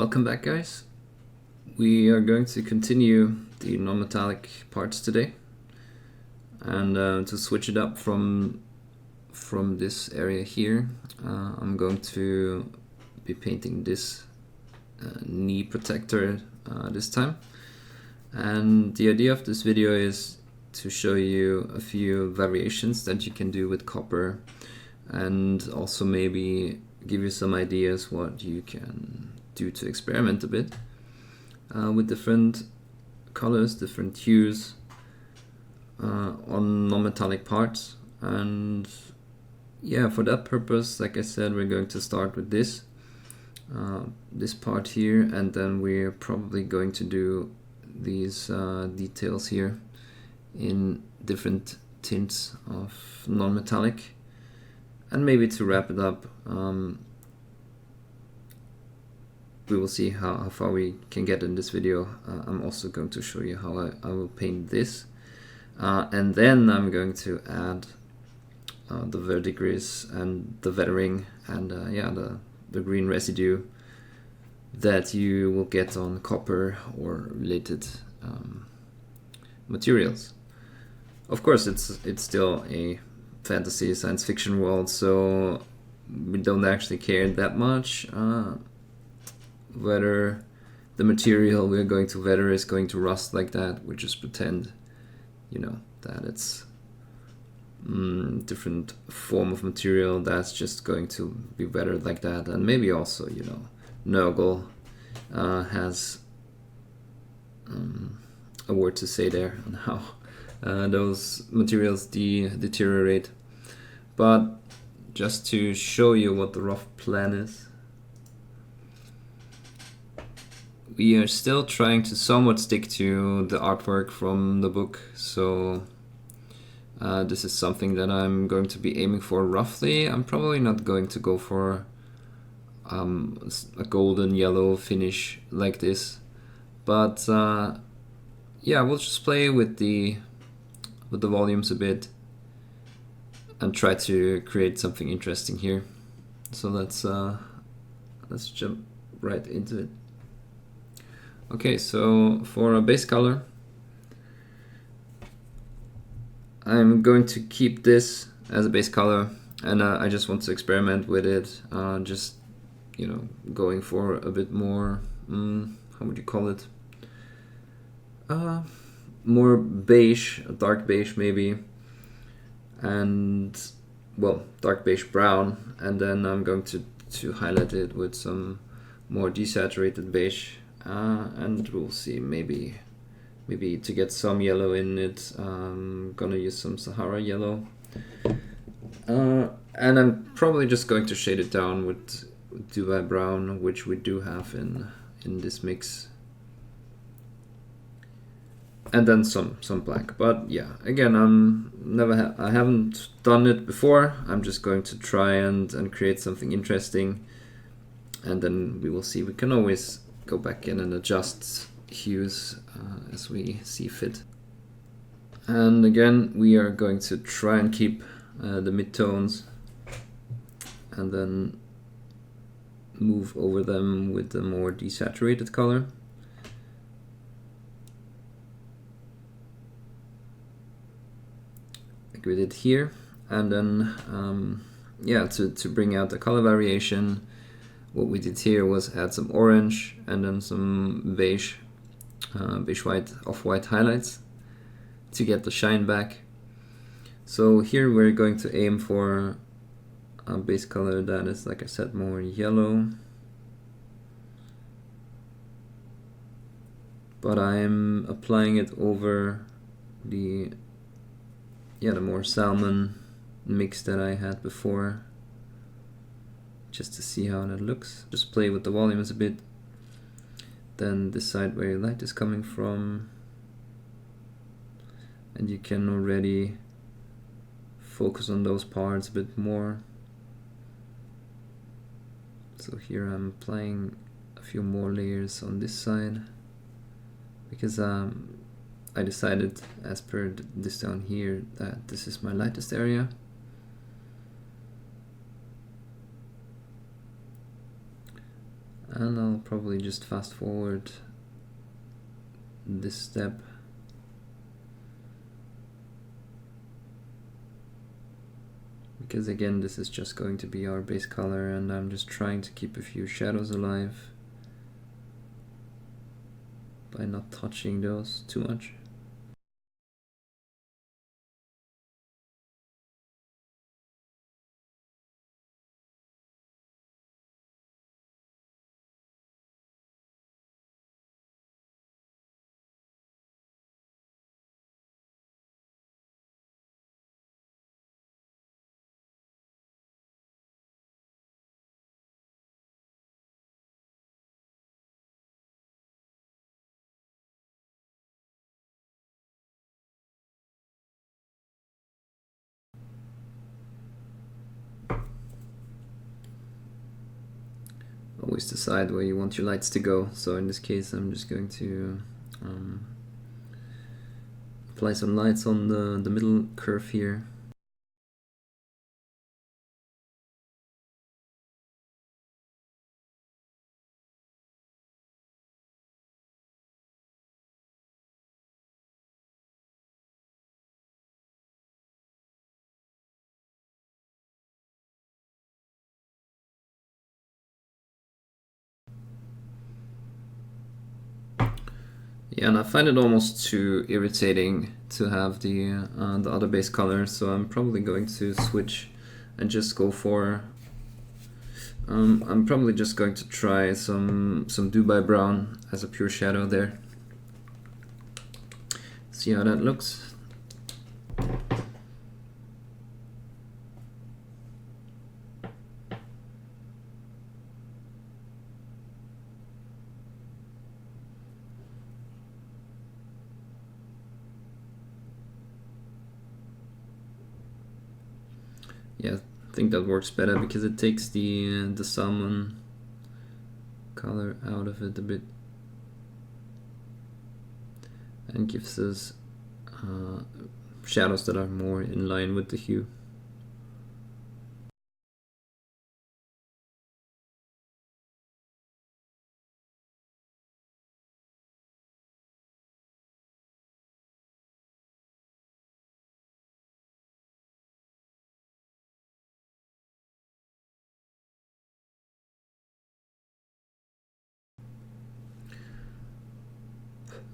welcome back, guys. We are going to continue the non-metallic parts today, and to switch it up from this area here, I'm going to be painting this knee protector this time. And the idea of this video is to show you a few variations that you can do with copper, and also maybe give you some ideas what you can do to experiment a bit with different colors, different hues on non-metallic parts. And yeah, for that purpose, like I said, we're going to start with this part here, and then we're probably going to do these details here in different tints of non-metallic. And maybe to wrap it up, we will see how far we can get in this video. I'm also going to show you how I will paint this, and then I'm going to add the verdigris and the weathering and the green residue that you will get on copper or related materials. Of course, it's still a fantasy science fiction world, so we don't actually care that much whether the material we're going to weather is going to rust like that. We just pretend, that it's different form of material that's just going to be weathered like that. And maybe also, nurgle has a word to say there on how those materials deteriorate. But just to show you what the rough plan is, we are still trying to somewhat stick to the artwork from the book, so this is something that I'm going to be aiming for roughly. I'm probably not going to go for a golden yellow finish like this, but yeah, we'll just play with the volumes a bit and try to create something interesting here. So let's jump right into it. Okay, so for a base color, I'm going to keep this as a base color, and I just want to experiment with it, just going for a bit more, how would you call it? More beige, a dark beige maybe, and well, dark beige brown, and then I'm going to highlight it with some more desaturated beige, and we'll see, maybe to get some yellow in it, I'm gonna use some Sahara yellow, and I'm probably just going to shade it down with Dubai brown, which we do have in this mix, and then some black. But yeah, again, I haven't done it before. I'm just going to try and create something interesting, and then we will see. We can always go back in and adjust hues as we see fit. And again, we are going to try and keep the midtones, and then move over them with the more desaturated color. Like we did here. And then to bring out the color variation, what we did here was add some orange and then some beige white, off-white highlights to get the shine back. So here we're going to aim for a base color that is, like I said, more yellow, but I'm applying it over the more salmon mix that I had before, just to see how that looks. Just play with the volumes a bit, then decide where your light is coming from, and you can already focus on those parts a bit more. So here I'm applying a few more layers on this side, because I decided, as per this down here, that this is my lightest area. And I'll probably just fast forward this step. Because again, this is just going to be our base color, and I'm just trying to keep a few shadows alive by not touching those too much. Always decide where you want your lights to go. So in this case, I'm just going to apply some lights on the middle curve here. Yeah, and I find it almost too irritating to have the other base color, so I'm probably going to switch and just go for. I'm probably just going to try some Dubai brown as a pure shadow there. See how that looks. Yeah, I think that works better because it takes the salmon color out of it a bit and gives us shadows that are more in line with the hue.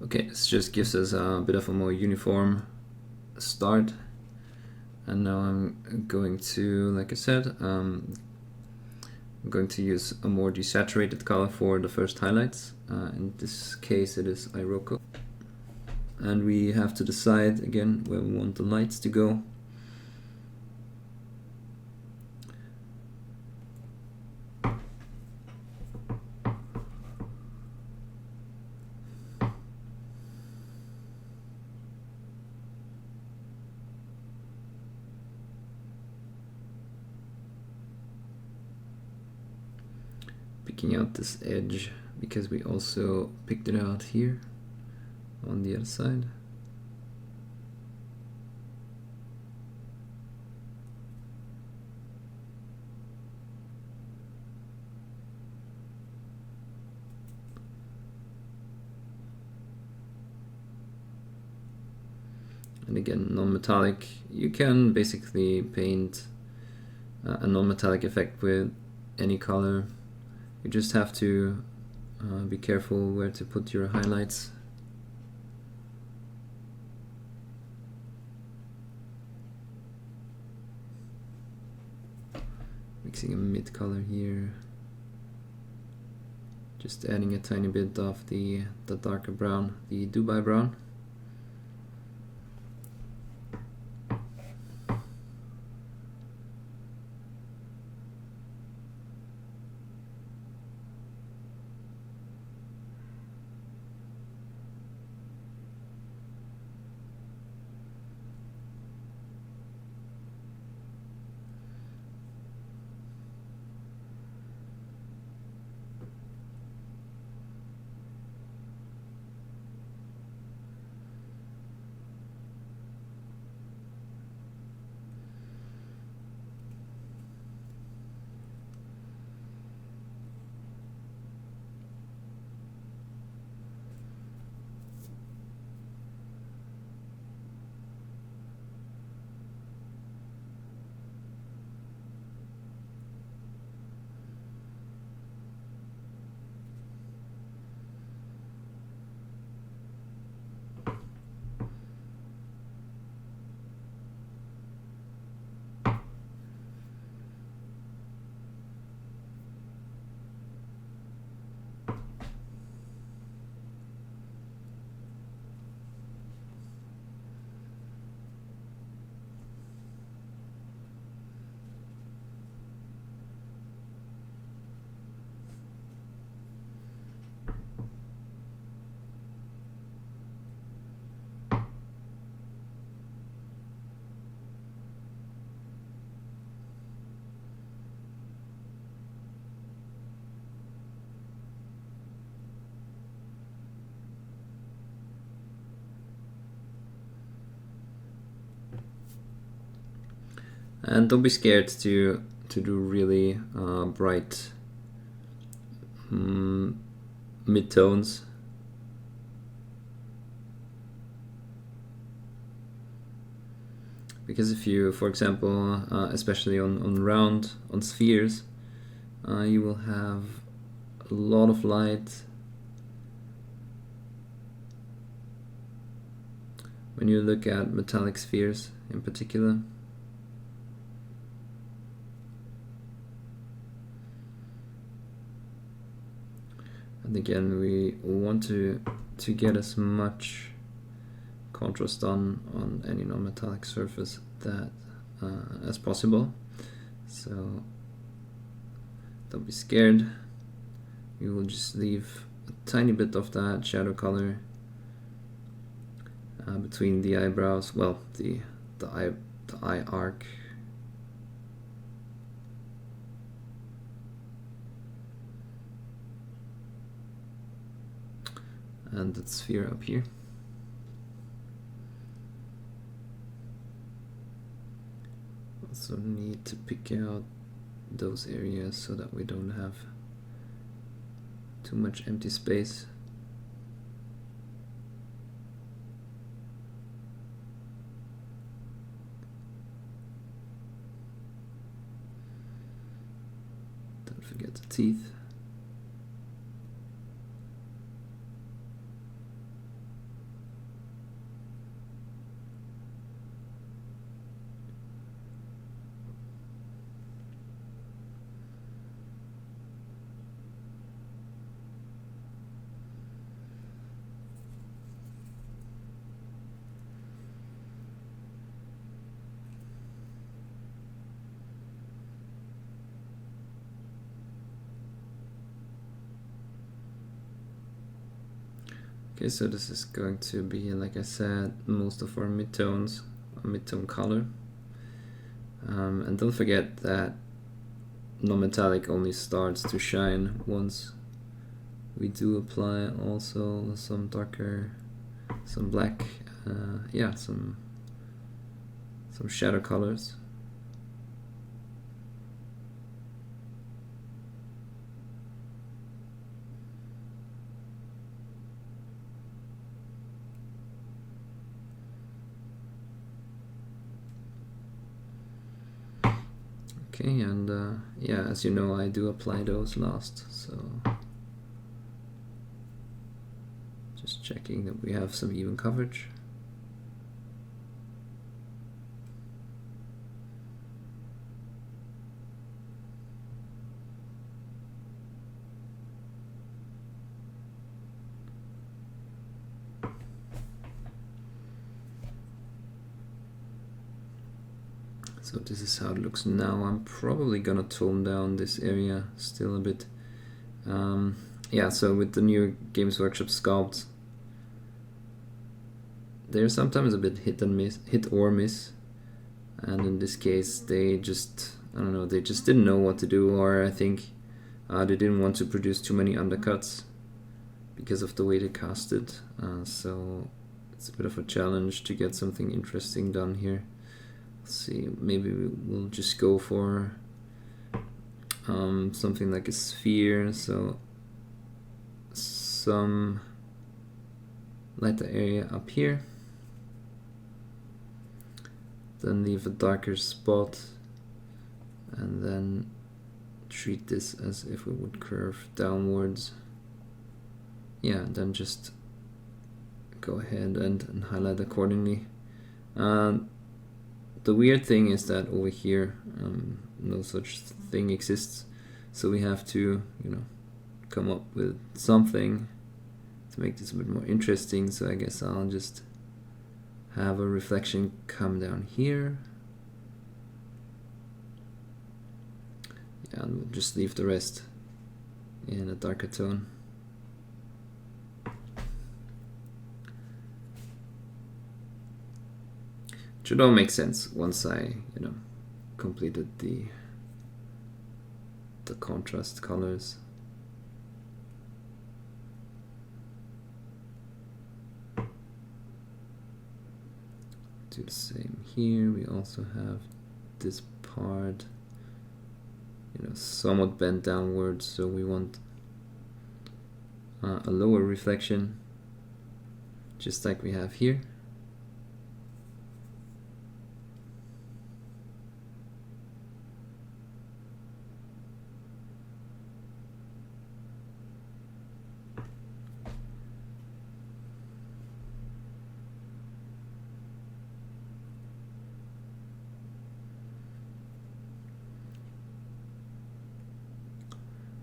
Okay, this just gives us a bit of a more uniform start. And now I'm going to, like I said, I'm going to use a more desaturated color for the first highlights. In this case it is Iroko. And we have to decide again where we want the lights to go. Picking out this edge because we also picked it out here on the other side. And again, non-metallic, you can basically paint a non-metallic effect with any color. You just have to be careful where to put your highlights. Mixing a mid color here. Just adding a tiny bit of the darker brown, the Dubai brown. And don't be scared to do really bright mid-tones. Because if you, for example, especially on spheres, you will have a lot of light. When you look at metallic spheres in particular. And again, we want to get as much contrast on any non-metallic surface that as possible. So don't be scared. You will just leave a tiny bit of that shadow color between the eyebrows. Well, the eye arc. And the sphere up here. Also need to pick out those areas so that we don't have too much empty space. Don't forget the teeth. Okay, so this is going to be, like I said, most of our mid-tones, mid-tone color. And don't forget that non-metallic only starts to shine once we do apply also some darker, some black, yeah, some shadow colors. Okay, and yeah, as you know, I do apply those last, so just checking that we have some even coverage. So this is how it looks now. I'm probably gonna tone down this area still a bit. Yeah, so with the new Games Workshop sculpts, they're sometimes a bit hit or miss. And in this case, they just, I don't know, they just didn't know what to do, or I think they didn't want to produce too many undercuts because of the way they cast it. So it's a bit of a challenge to get something interesting done here. See, maybe we'll just go for something like a sphere, so some lighter area up here, then leave a darker spot, and then treat this as if we would curve downwards. Yeah, then just go ahead and highlight accordingly. The weird thing is that over here no such thing exists, so we have to, you know, come up with something to make this a bit more interesting. So I guess I'll just have a reflection come down here, yeah, and we'll just leave the rest in a darker tone. Should all make sense once I, you know, completed the contrast colors. Do the same here. We also have this part, you know, somewhat bent downwards, so we want a lower reflection, just like we have here.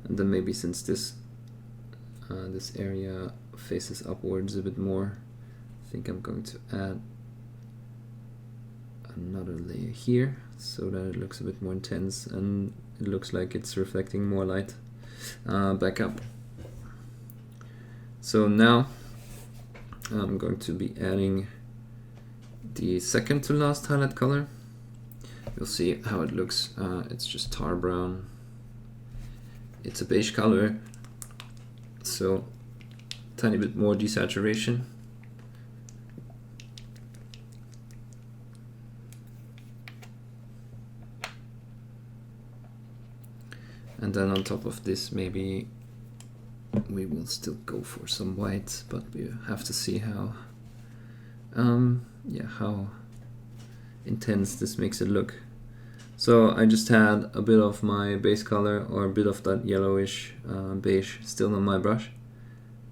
And then maybe since this area faces upwards a bit more, I think I'm going to add another layer here so that it looks a bit more intense and it looks like it's reflecting more light back up. So now I'm going to be adding the second to last highlight color. You'll see how it looks. It's just tar brown. It's a beige color, so tiny bit more desaturation. And then on top of this, maybe we will still go for some white, but we have to see how how intense this makes it look. So I just had a bit of my base color, or a bit of that yellowish beige still on my brush,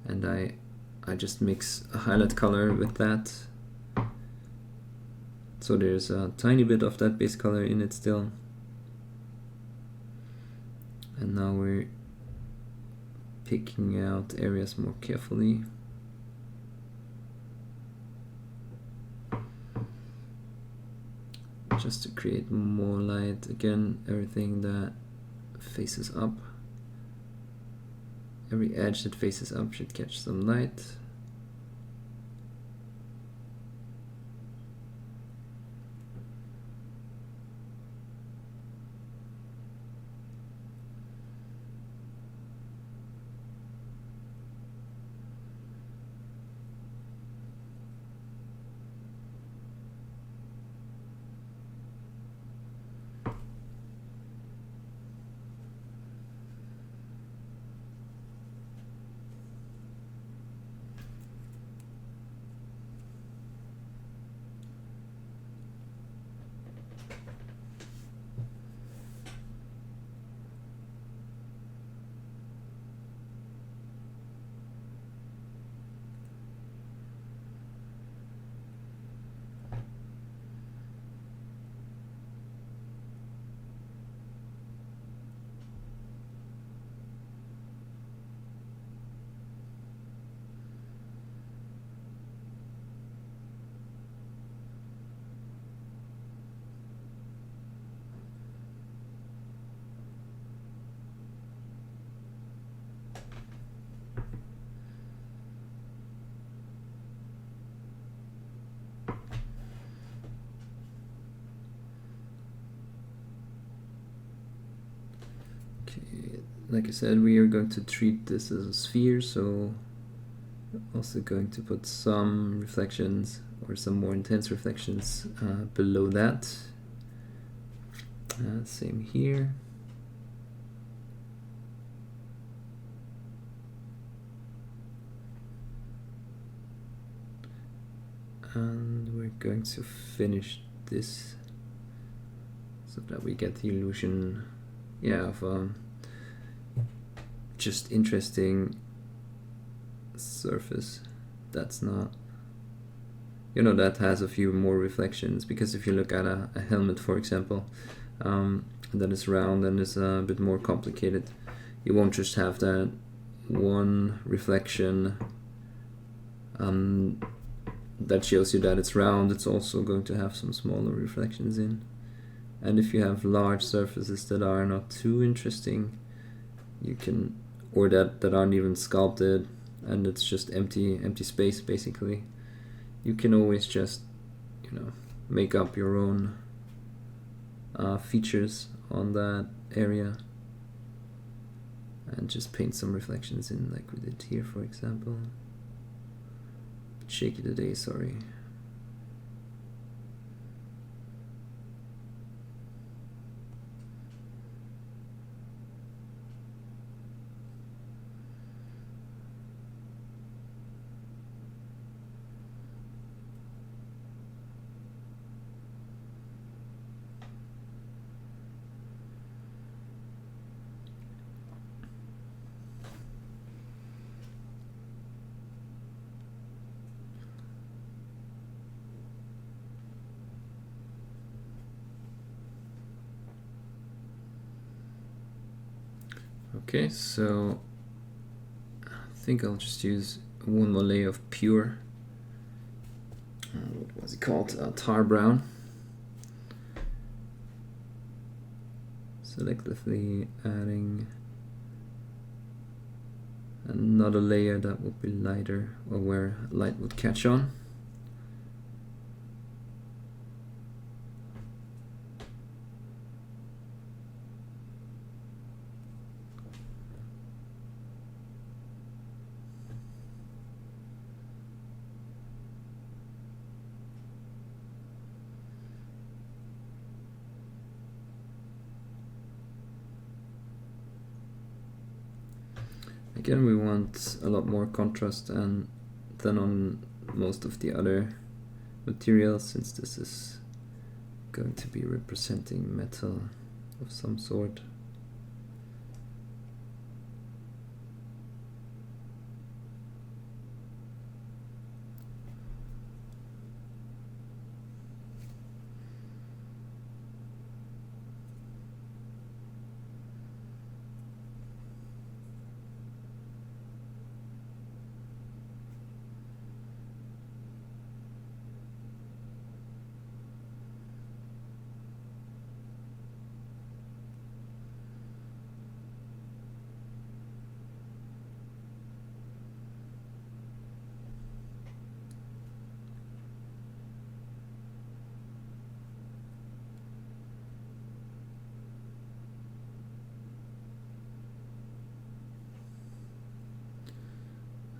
and I just mix a highlight color with that. So there's a tiny bit of that base color in it still. And now we're picking out areas more carefully. Just to create more light. Again, everything that faces up, every edge that faces up should catch some light. Like I said, we are going to treat this as a sphere, so we're also going to put some reflections, or some more intense reflections, below that. Same here. And we're going to finish this so that we get the illusion, of just interesting surface that's not, that has a few more reflections. Because if you look at a helmet, for example, that is round and is a bit more complicated, you won't just have that one reflection that shows you that it's round. It's also going to have some smaller reflections in. And if you have large surfaces that are not too interesting, you can, or that aren't even sculpted, and it's just empty space basically, you can always just make up your own features on that area and just paint some reflections in, like we did here, for example. Bit shaky today, sorry. Okay, so I think I'll just use one more layer of pure, what was it called, tar brown. Selectively adding another layer that would be lighter, or where light would catch on. Again, we want a lot more contrast than on most of the other materials, since this is going to be representing metal of some sort.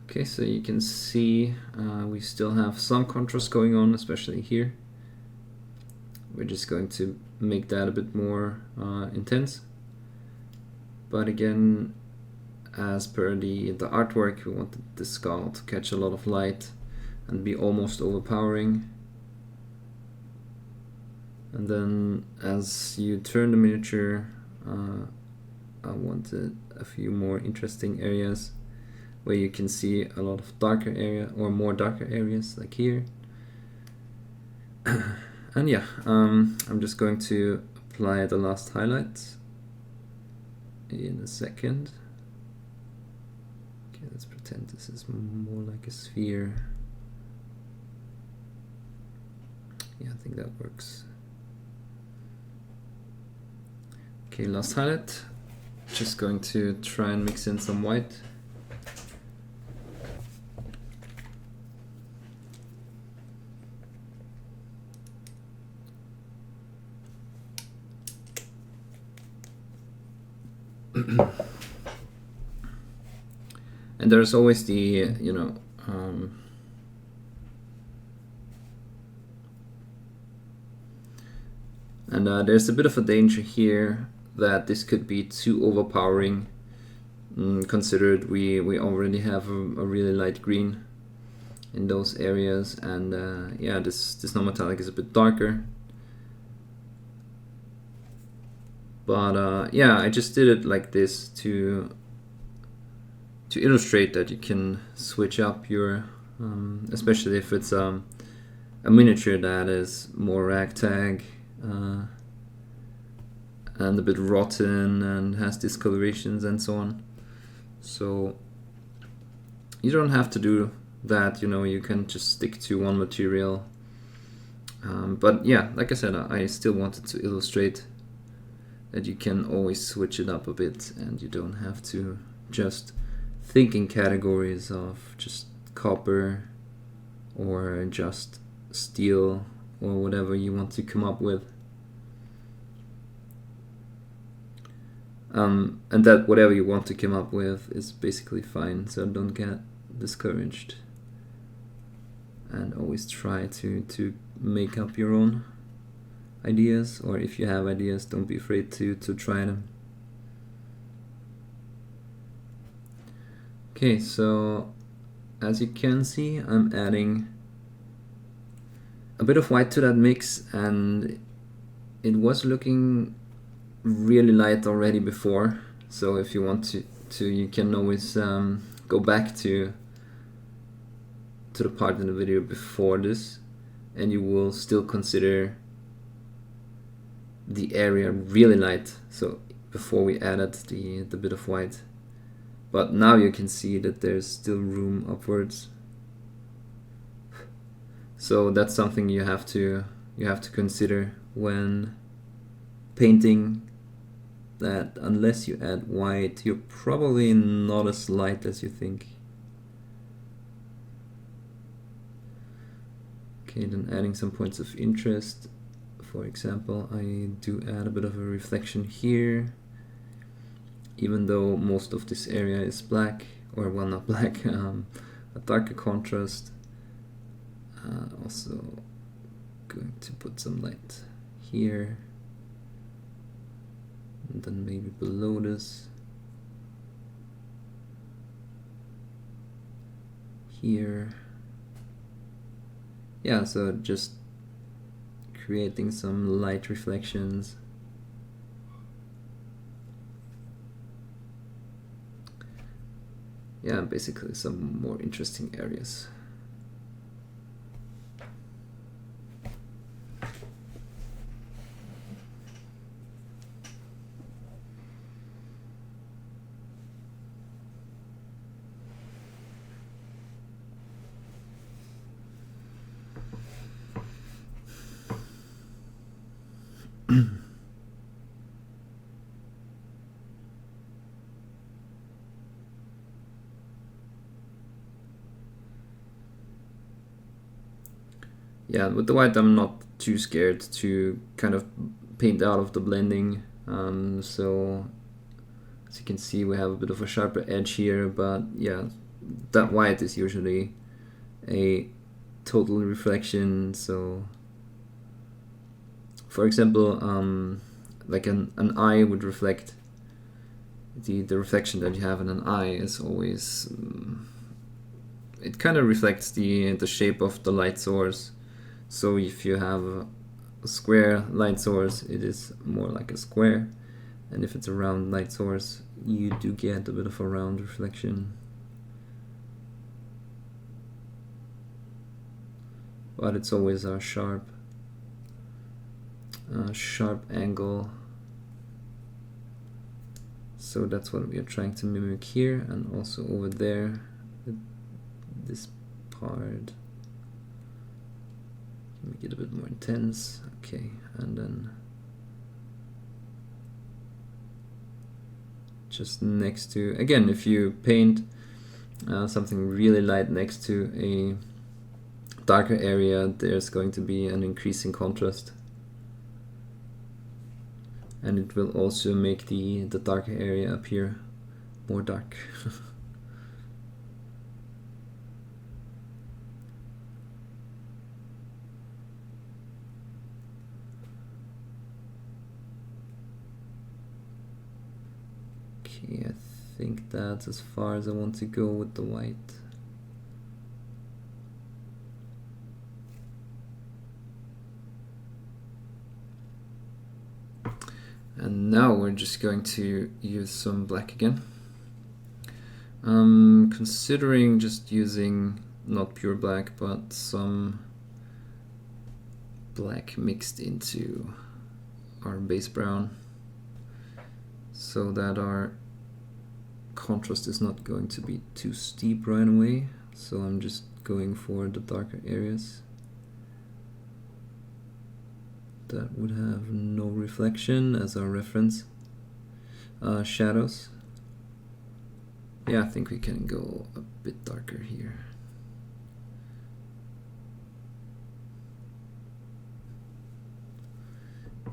Okay, so you can see we still have some contrast going on, especially here. We're just going to make that a bit more intense. But again, as per the artwork, we wanted the skull to catch a lot of light and be almost overpowering. And then as you turn the miniature, I wanted a few more interesting areas where you can see a lot of darker area, or more darker areas, like here. And yeah, I'm just going to apply the last highlight in a second. Okay, let's pretend this is more like a sphere. Yeah, I think that works. Okay, last highlight. Just going to try and mix in some white. And there's always the, there's a bit of a danger here that this could be too overpowering, considered we already have a really light green in those areas, and yeah, this non-metallic is a bit darker. But yeah, I just did it like this to illustrate that you can switch up your, especially if it's a miniature that is more ragtag and a bit rotten and has discolorations and so on. So you don't have to do that, you can just stick to one material. But yeah, like I said, I still wanted to illustrate that you can always switch it up a bit, and you don't have to just think in categories of just copper or just steel or whatever you want to come up with. And that whatever you want to come up with is basically fine, so don't get discouraged, and always try to make up your own ideas, or if you have ideas, don't be afraid to try them. Okay, so as you can see, I'm adding a bit of white to that mix, and it was looking really light already before, so if you want to you can always go back to the part in the video before this, and you will still consider the area really light. So before we added the bit of white. But now you can see that there's still room upwards. So that's something you have to consider when painting, that unless you add white, you're probably not as light as you think. Okay, then adding some points of interest. For example, I do add a bit of a reflection here, even though most of this area is black, or well, not black, a darker contrast. Also going to put some light here, and then maybe below this, here. Yeah, so just creating some light reflections. Yeah, basically some more interesting areas. Yeah, with the white I'm not too scared to kind of paint out of the blending. So as you can see, we have a bit of a sharper edge here, but yeah, that white is usually a total reflection. So for example, like an eye would reflect, the reflection that you have in an eye is always, it kind of reflects the shape of the light source. So if you have a square light source, it is more like a square, and if it's a round light source, you do get a bit of a round reflection. But it's always a sharp angle. So that's what we are trying to mimic here, and also over there, this part. Make it a bit more intense. Okay, and then just next to, again, if you paint something really light next to a darker area, there's going to be an increasing contrast, and it will also make the darker area appear more dark. Okay, I think that's as far as I want to go with the white. And now we're just going to use some black again. Considering just using not pure black, but some black mixed into our base brown, so that our contrast is not going to be too steep right away. So I'm just going for the darker areas that would have no reflection as our reference. Shadows. Yeah, I think we can go a bit darker here.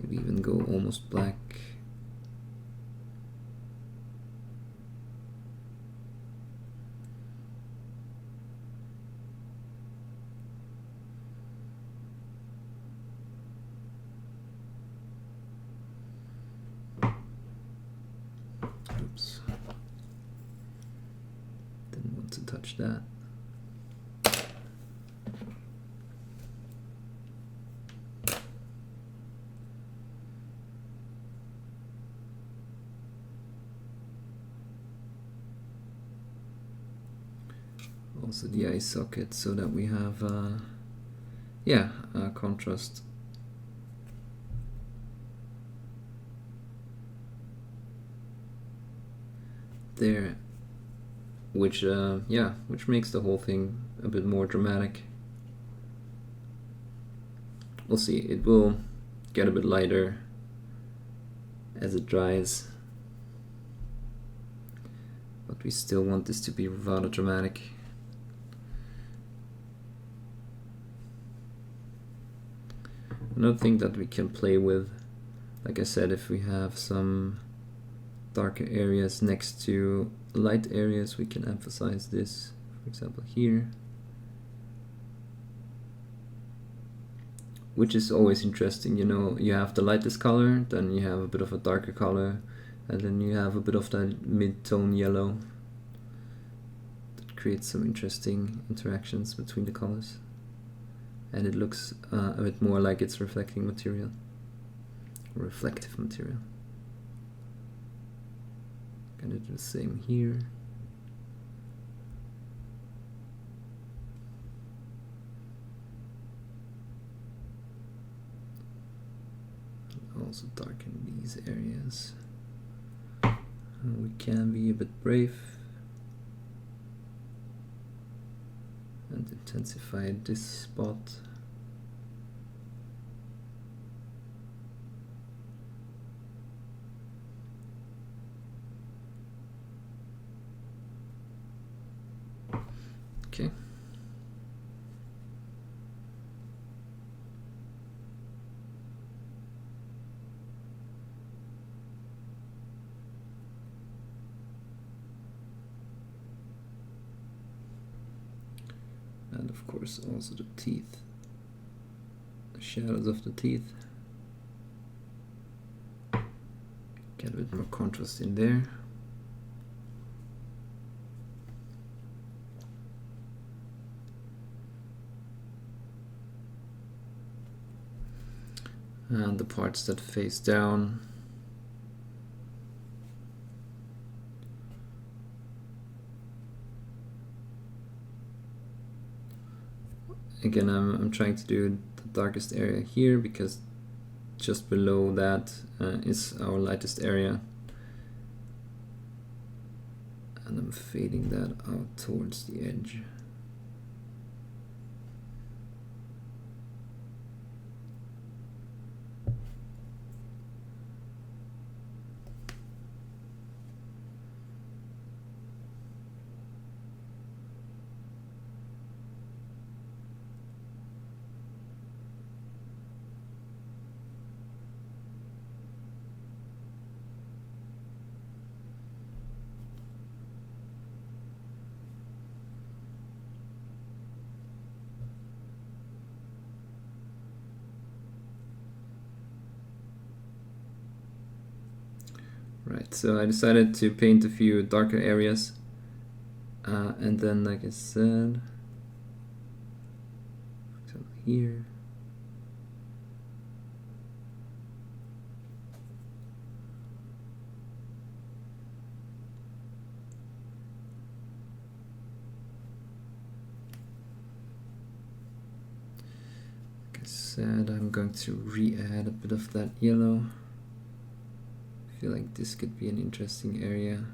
Maybe even go almost black. Oops. Didn't want to touch that. Also the eye socket, so that we have contrast. there, which yeah, which makes the whole thing a bit more dramatic. We'll see, it will get a bit lighter as it dries, but we still want this to be rather dramatic. Another thing that we can play with, like I said, if we have some darker areas next to light areas, we can emphasize this, for example here, which is always interesting. You know, you have the lightest color, then you have a bit of a darker color, and then you have a bit of that mid-tone yellow that creates some interesting interactions between the colors, and it looks a bit more like it's reflecting material, reflective material. Gonna do the same here. Also darken these areas. And we can be a bit brave and intensify this spot. Okay. And of course also the teeth, the shadows of the teeth. Get a bit more contrast in there. And the parts that face down, again, I'm trying to do the darkest area here because just below that is our lightest area, and I'm fading that out towards the edge. Right, so I decided to paint a few darker areas, and then, like I said, for example here, like I said, I'm going to re-add a bit of that yellow. I feel like this could be an interesting area.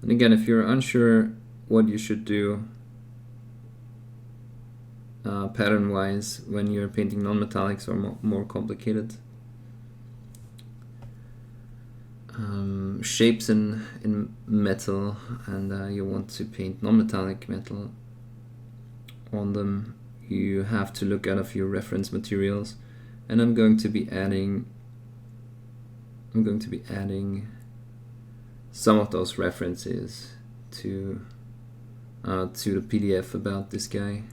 And again, if you're unsure what you should do pattern-wise when you're painting non-metallics or more complicated shapes in metal, and you want to paint non-metallic metal on them, you have to look at a few reference materials, and I'm going to be adding some of those references to the PDF about this guy.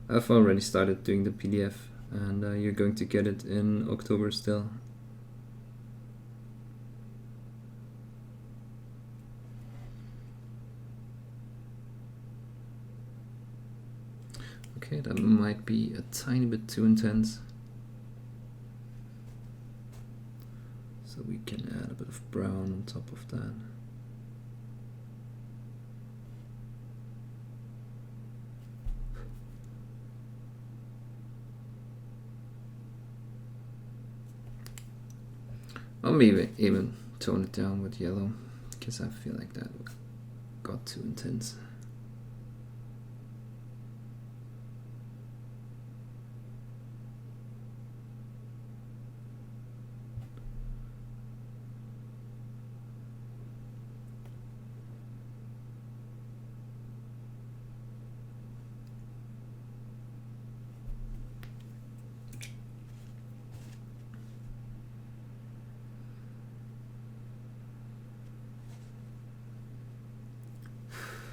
I've already started doing the PDF and you're going to get it in October still. Okay, that might be a tiny bit too intense. So we can add a bit of brown on top of that. Or maybe even tone it down with yellow, because I feel like that got too intense.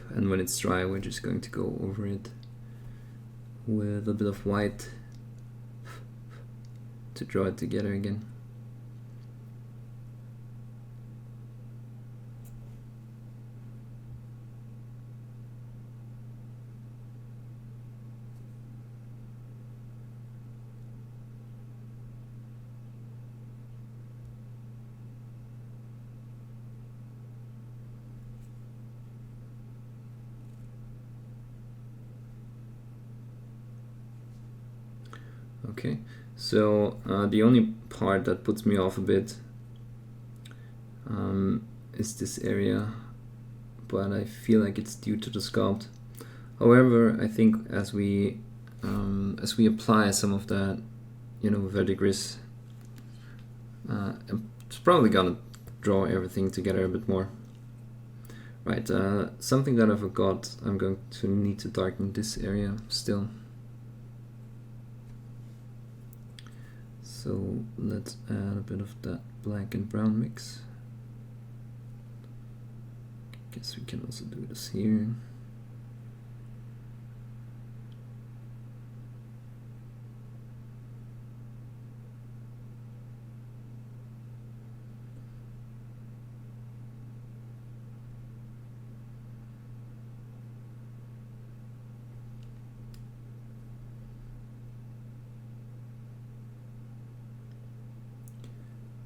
And when it's dry, we're just going to go over it with a bit of white to draw it together again. Okay, so the only part that puts me off a bit is this area, but I feel like it's due to the sculpt. However, I think as we apply some of that, verdigris, it's probably gonna draw everything together a bit more. Right, something that I forgot, I'm going to need to darken this area still. So let's add a bit of that black and brown mix. Guess we can also do this here.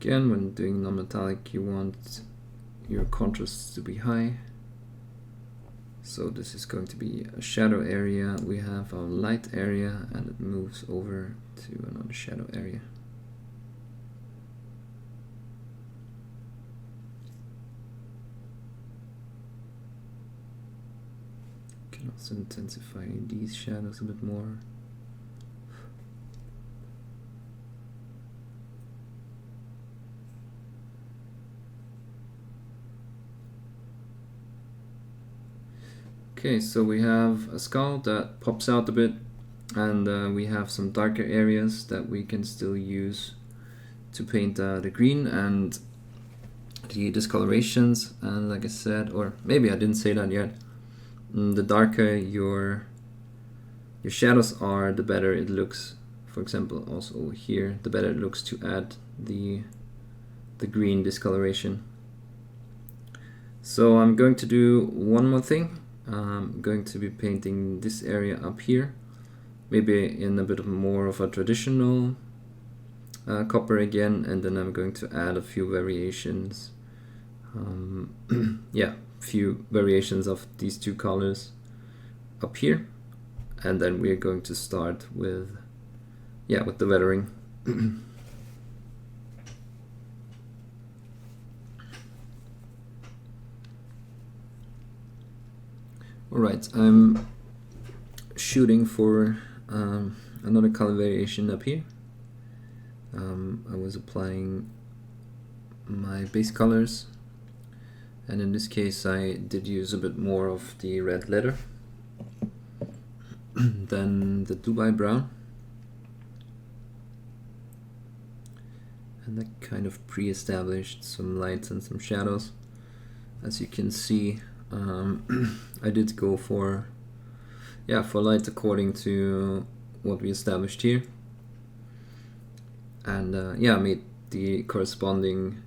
Again, when doing non-metallic, you want your contrasts to be high. So this is going to be a shadow area. We have our light area, and it moves over to another shadow area. Can also intensify these shadows a bit more. Okay, so we have a skull that pops out a bit, and we have some darker areas that we can still use to paint the green and the discolorations. And like I said, or maybe I didn't say that yet, the darker your shadows are, the better it looks. For example, also over here, the better it looks to add the green discoloration. So I'm going to do one more thing. I'm going to be painting this area up here, maybe in a bit more of a traditional copper again, and then I'm going to add a few variations. Yeah, few variations of these two colors up here, and then we're going to start with the weathering. Alright, I'm shooting for another color variation up here. I was applying my base colors, and in this case I did use a bit more of the red leather than the Dubai brown, and that kind of pre-established some lights and some shadows. As you can see, I did go for light according to what we established here. And yeah, I made the corresponding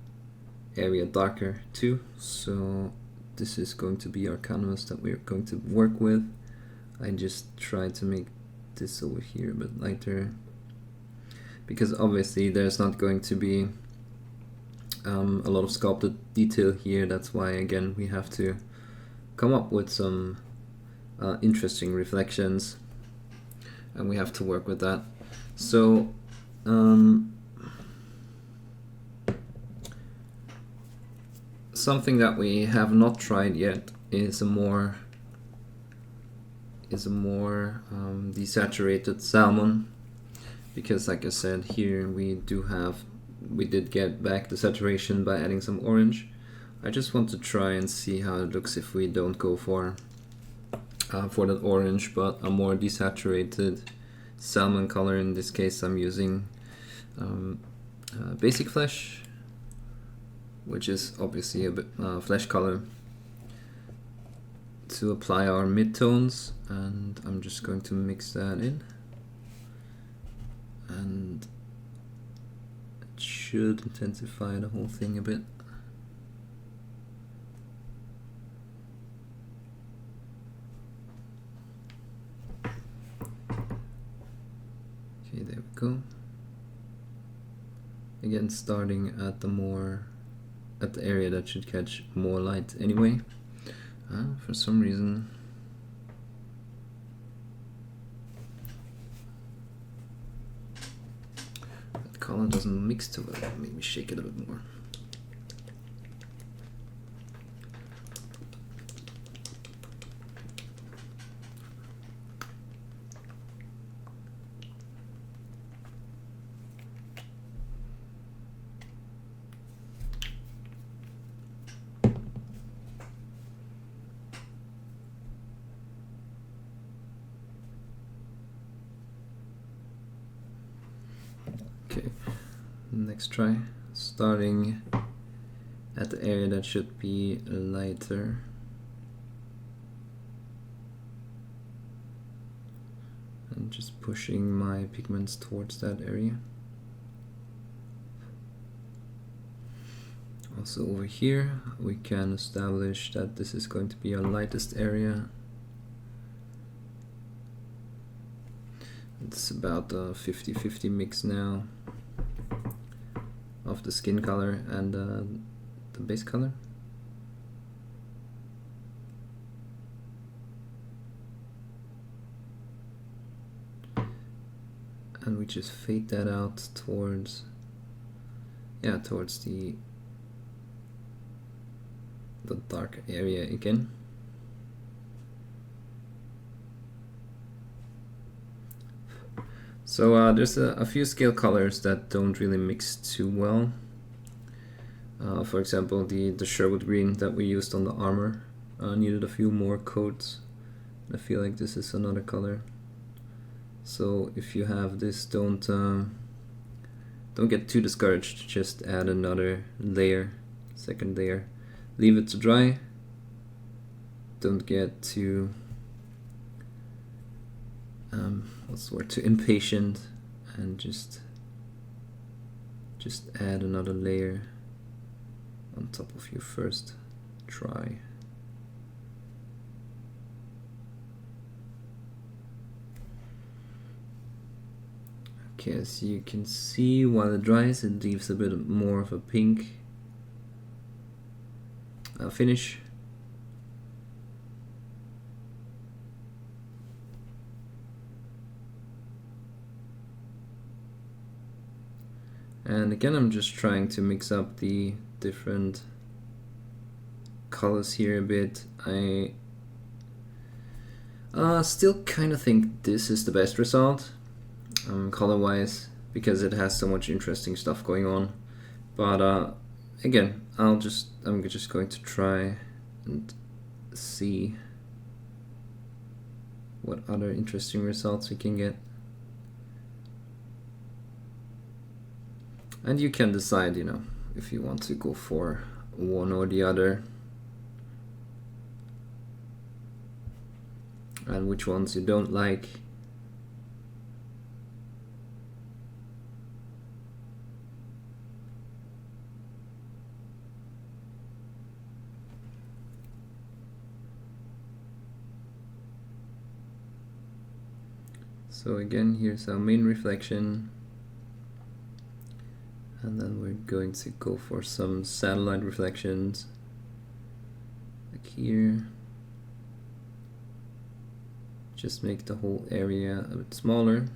area darker too. So this is going to be our canvas that we're going to work with. I just tried to make this over here a bit lighter, because obviously there's not going to be a lot of sculpted detail here. That's why, again, we have to come up with some interesting reflections, and we have to work with that. So something that we have not tried yet is a more desaturated salmon, because like I said, here we did get back the saturation by adding some orange. I just want to try and see how it looks if we don't go for that orange, but a more desaturated salmon color. In this case, I'm using basic flesh, which is obviously a bit flesh color, to apply our midtones, and I'm just going to mix that in, and it should intensify the whole thing a bit. Okay, there we go. Again, starting at the area that should catch more light anyway. For some reason that color doesn't mix too well. Maybe shake it a bit more. Okay, next try, starting at the area that should be lighter. And just pushing my pigments towards that area. Also over here, we can establish that this is going to be our lightest area. It's about a 50-50 mix now of the skin color and the base color. And we just fade that out towards the dark area again. So there's a few scale colors that don't really mix too well. For example, the Sherwood green that we used on the armor needed a few more coats. I feel like this is another color. So if you have this, don't get too discouraged. Just add another layer, second layer. Leave it to dry. Don't get too too impatient, and just add another layer on top of your first try. Okay, as you can see, while it dries, it leaves a bit more of a pink finish. And again, I'm just trying to mix up the different colors here a bit. I still kind of think this is the best result, color-wise, because it has so much interesting stuff going on. But again, I'm just going to try and see what other interesting results we can get. And you can decide, if you want to go for one or the other, and which ones you don't like. So again, here's our main reflection, and then we're going to go for some satellite reflections, like here. Just make the whole area a bit smaller.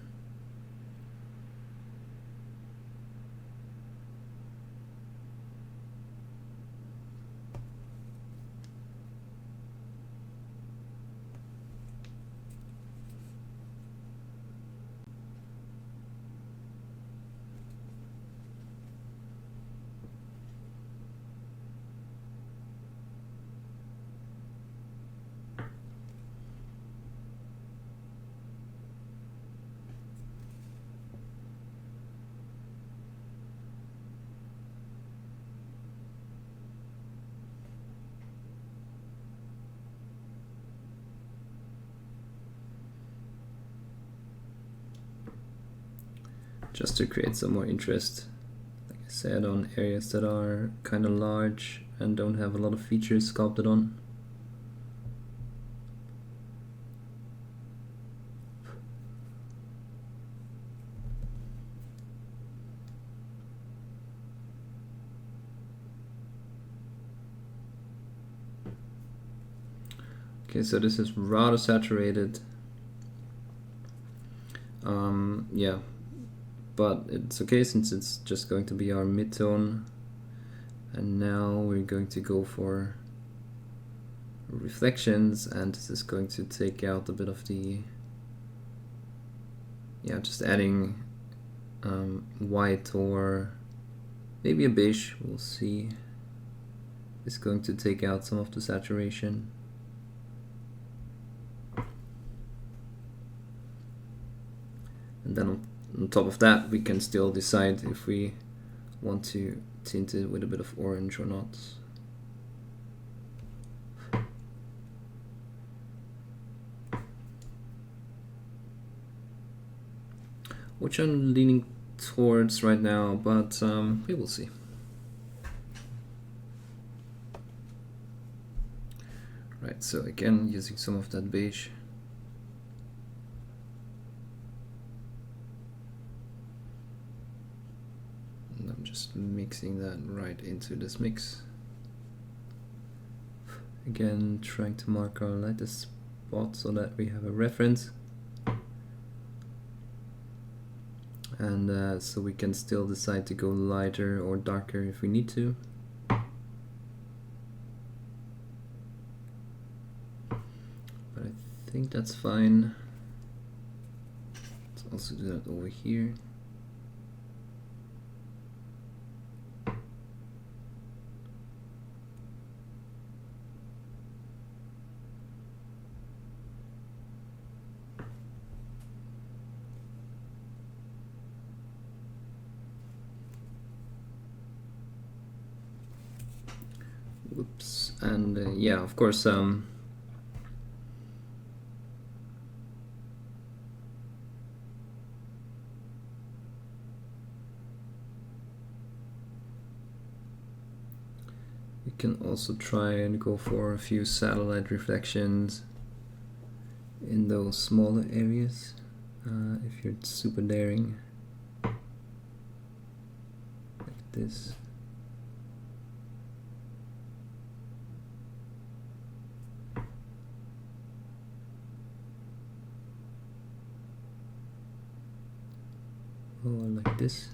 Just to create some more interest, like I said, on areas that are kind of large and don't have a lot of features sculpted on. Okay, so this is rather saturated. Yeah, but it's okay since it's just going to be our mid-tone. And now we're going to go for reflections, and this is going to take out a bit of the, yeah, just adding white or maybe a beige, we'll see. It's going to take out some of the saturation. And then on top of that, we can still decide if we want to tint it with a bit of orange or not. Which I'm leaning towards right now, but we will see. Right, so again, using some of that beige. And I'm just mixing that right into this mix. Again, trying to mark our lightest spot so that we have a reference. And so we can still decide to go lighter or darker if we need to. But I think that's fine. Let's also do that over here. Whoops. And yeah, of course, you can also try and go for a few satellite reflections in those smaller areas if you're super daring, like this. Or like this.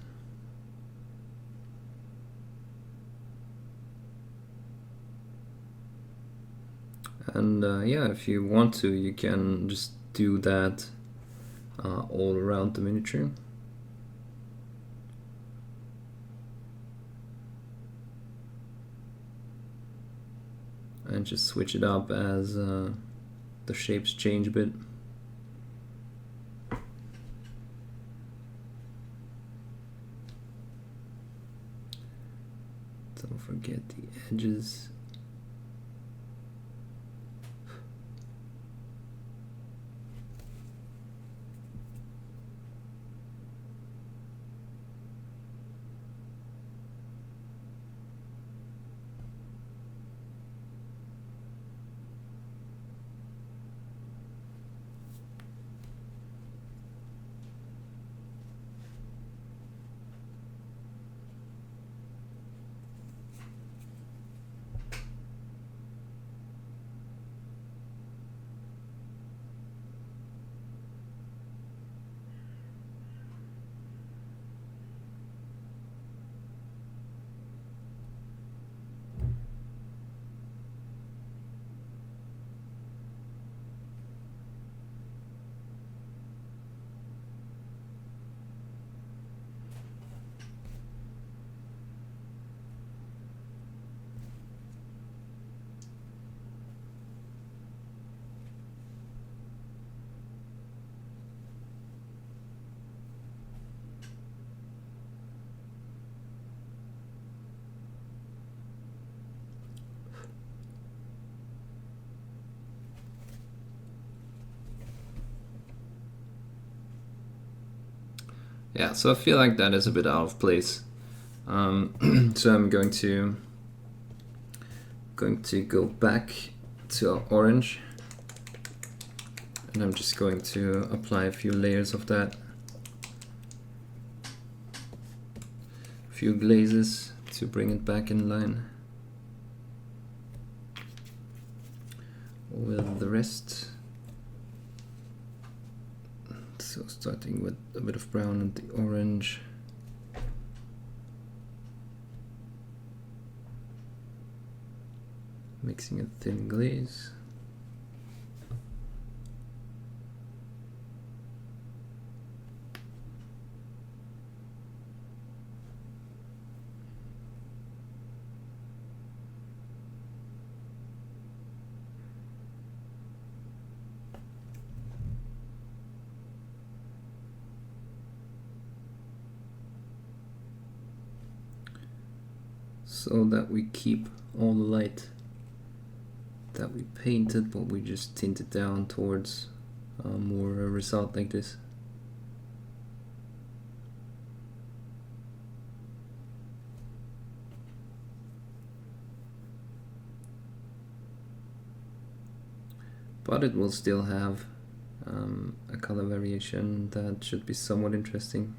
And yeah, if you want to, you can just do that all around the miniature. And just switch it up as the shapes change a bit. Don't forget the edges. Yeah, so I feel like that is a bit out of place. So I'm going to go back to orange, and I'm just going to apply a few layers of that, a few glazes to bring it back in line with the rest. So starting with a bit of brown and the orange. Mixing a thin glaze. So that we keep all the light that we painted, but we just tint it down towards more a result like this. But it will still have a color variation that should be somewhat interesting.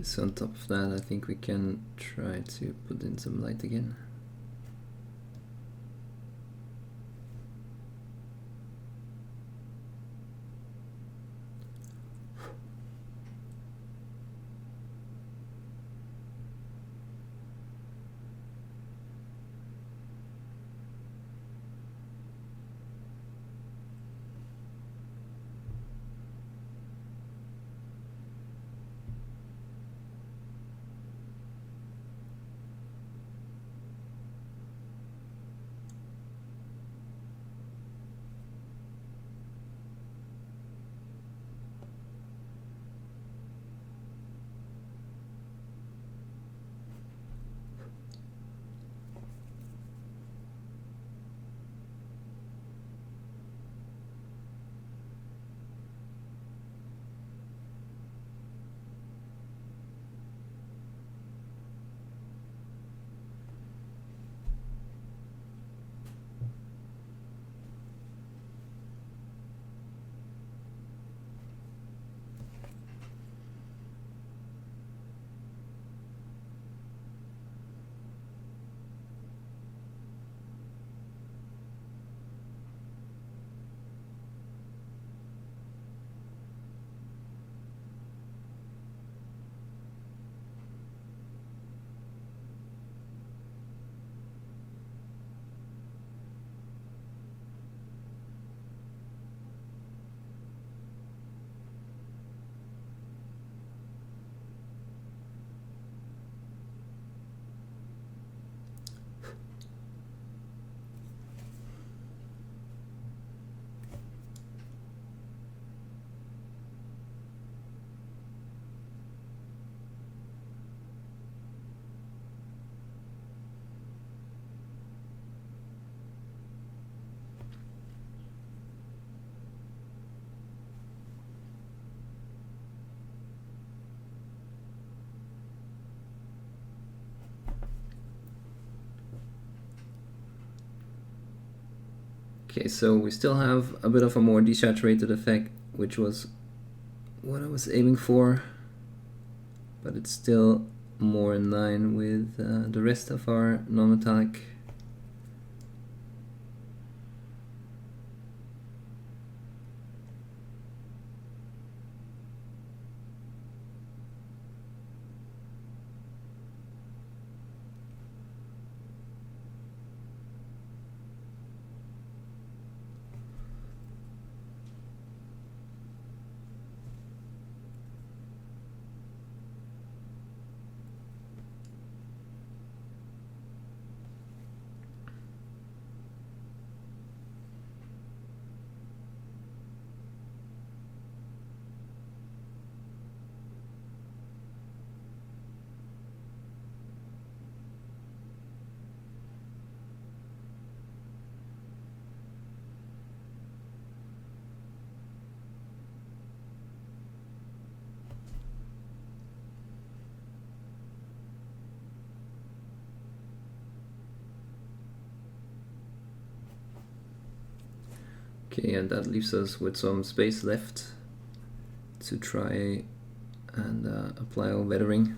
So on top of that, I think we can try to put in some light again. Okay, so we still have a bit of a more desaturated effect, which was what I was aiming for, but it's still more in line with the rest of our non-metallic. Okay, and that leaves us with some space left to try and apply our weathering.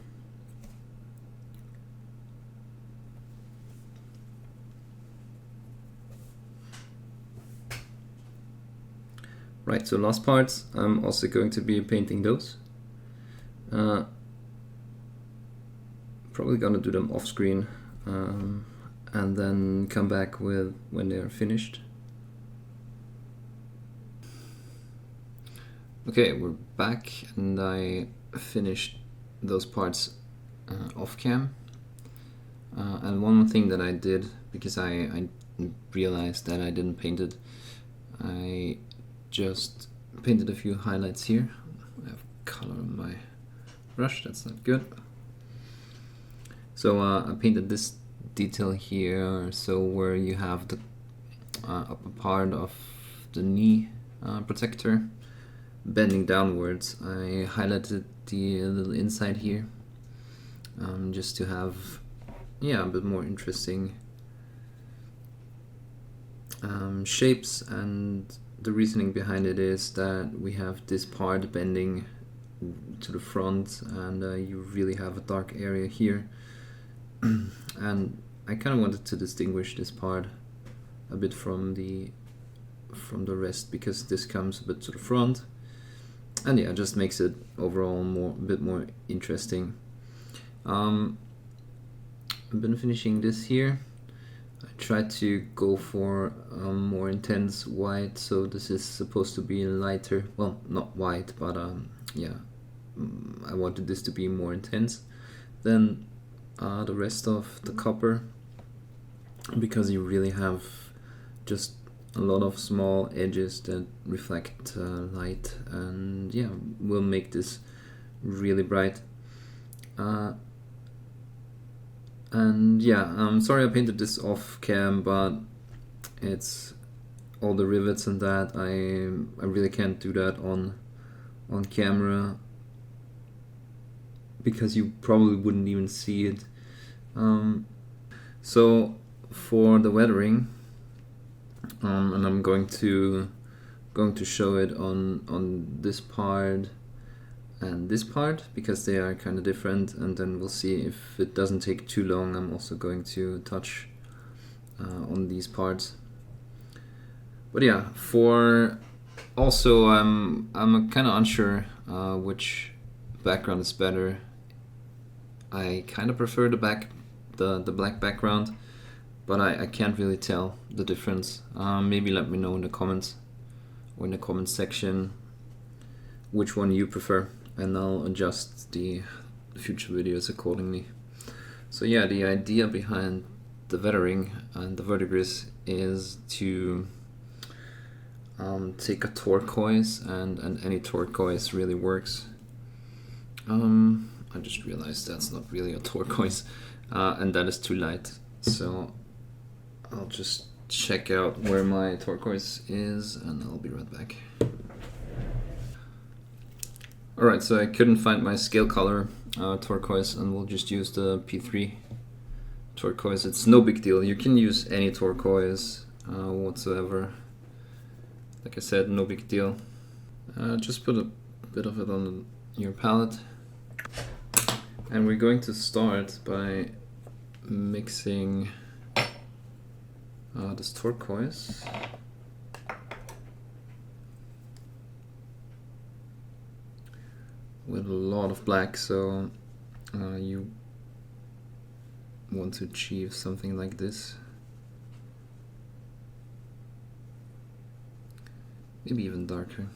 Right, so last parts, I'm also going to be painting those. Probably gonna do them off screen and then come back with when they're finished. Okay, we're back, and I finished those parts off cam. And one thing that I did, because I realized that I didn't paint it, I just painted a few highlights here. I have color on my brush, that's not good. So I painted this detail here, so where you have the upper part of the knee protector bending downwards, I highlighted the little inside here just to have a bit more interesting shapes. And the reasoning behind it is that we have this part bending to the front, and you really have a dark area here. And I kind of wanted to distinguish this part a bit from the rest, because this comes a bit to the front, and yeah, it just makes it overall a bit more interesting. I've been finishing this here. I tried to go for a more intense white, so this is supposed to be lighter, well, not white, but yeah, I wanted this to be more intense than the rest of the copper, because you really have just a lot of small edges that reflect light, and yeah, will make this really bright. And yeah, I'm sorry I painted this off cam, but it's all the rivets and that, I really can't do that on camera, because you probably wouldn't even see it. So for the weathering, and I'm going to show it on this part and this part, because they are kind of different, and then we'll see if it doesn't take too long. I'm also going to touch on these parts. But yeah, for also I'm kind of unsure which background is better. I kind of prefer the black background, but I can't really tell the difference. Maybe let me know in the comments or in the comment section which one you prefer, and I'll adjust the future videos accordingly. So yeah, the idea behind the weathering and the verdigris is to take a turquoise, and any turquoise really works. I just realized that's not really a turquoise, and that is too light, so I'll just check out where my turquoise is and I'll be right back. Alright, so I couldn't find my scale color turquoise, and we'll just use the P3 turquoise. It's no big deal, you can use any turquoise whatsoever. Like I said, no big deal. Just put a bit of it on your palette. And we're going to start by mixing this turquoise with a lot of black, so you want to achieve something like this. Maybe even darker.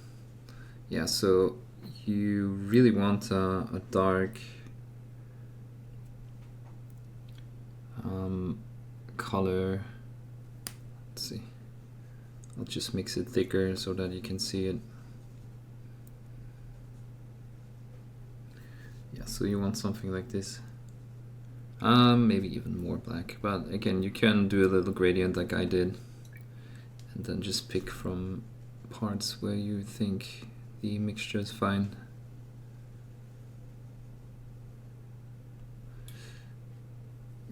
Yeah, so you really want a dark color. Let's see. I'll just mix it thicker so that you can see it. Yeah, so you want something like this. Maybe even more black, but again, you can do a little gradient like I did, and then just pick from parts where you think the mixture is fine.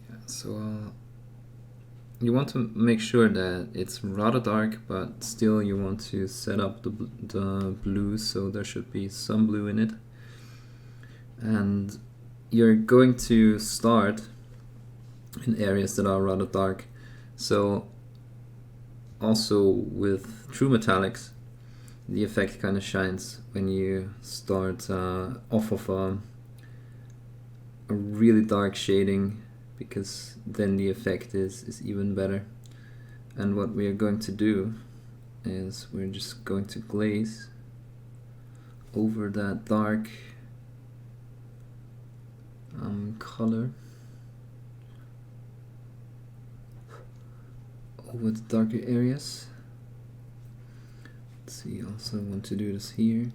Yeah, so you want to make sure that it's rather dark, but still you want to set up the blue, so there should be some blue in it. And you're going to start in areas that are rather dark. So also with true metallics, the effect kind of shines when you start off of a really dark shading, because then the effect is even better. And what we are going to do is we're just going to glaze over that dark color, over the darker areas. Let's see, also want to do this here.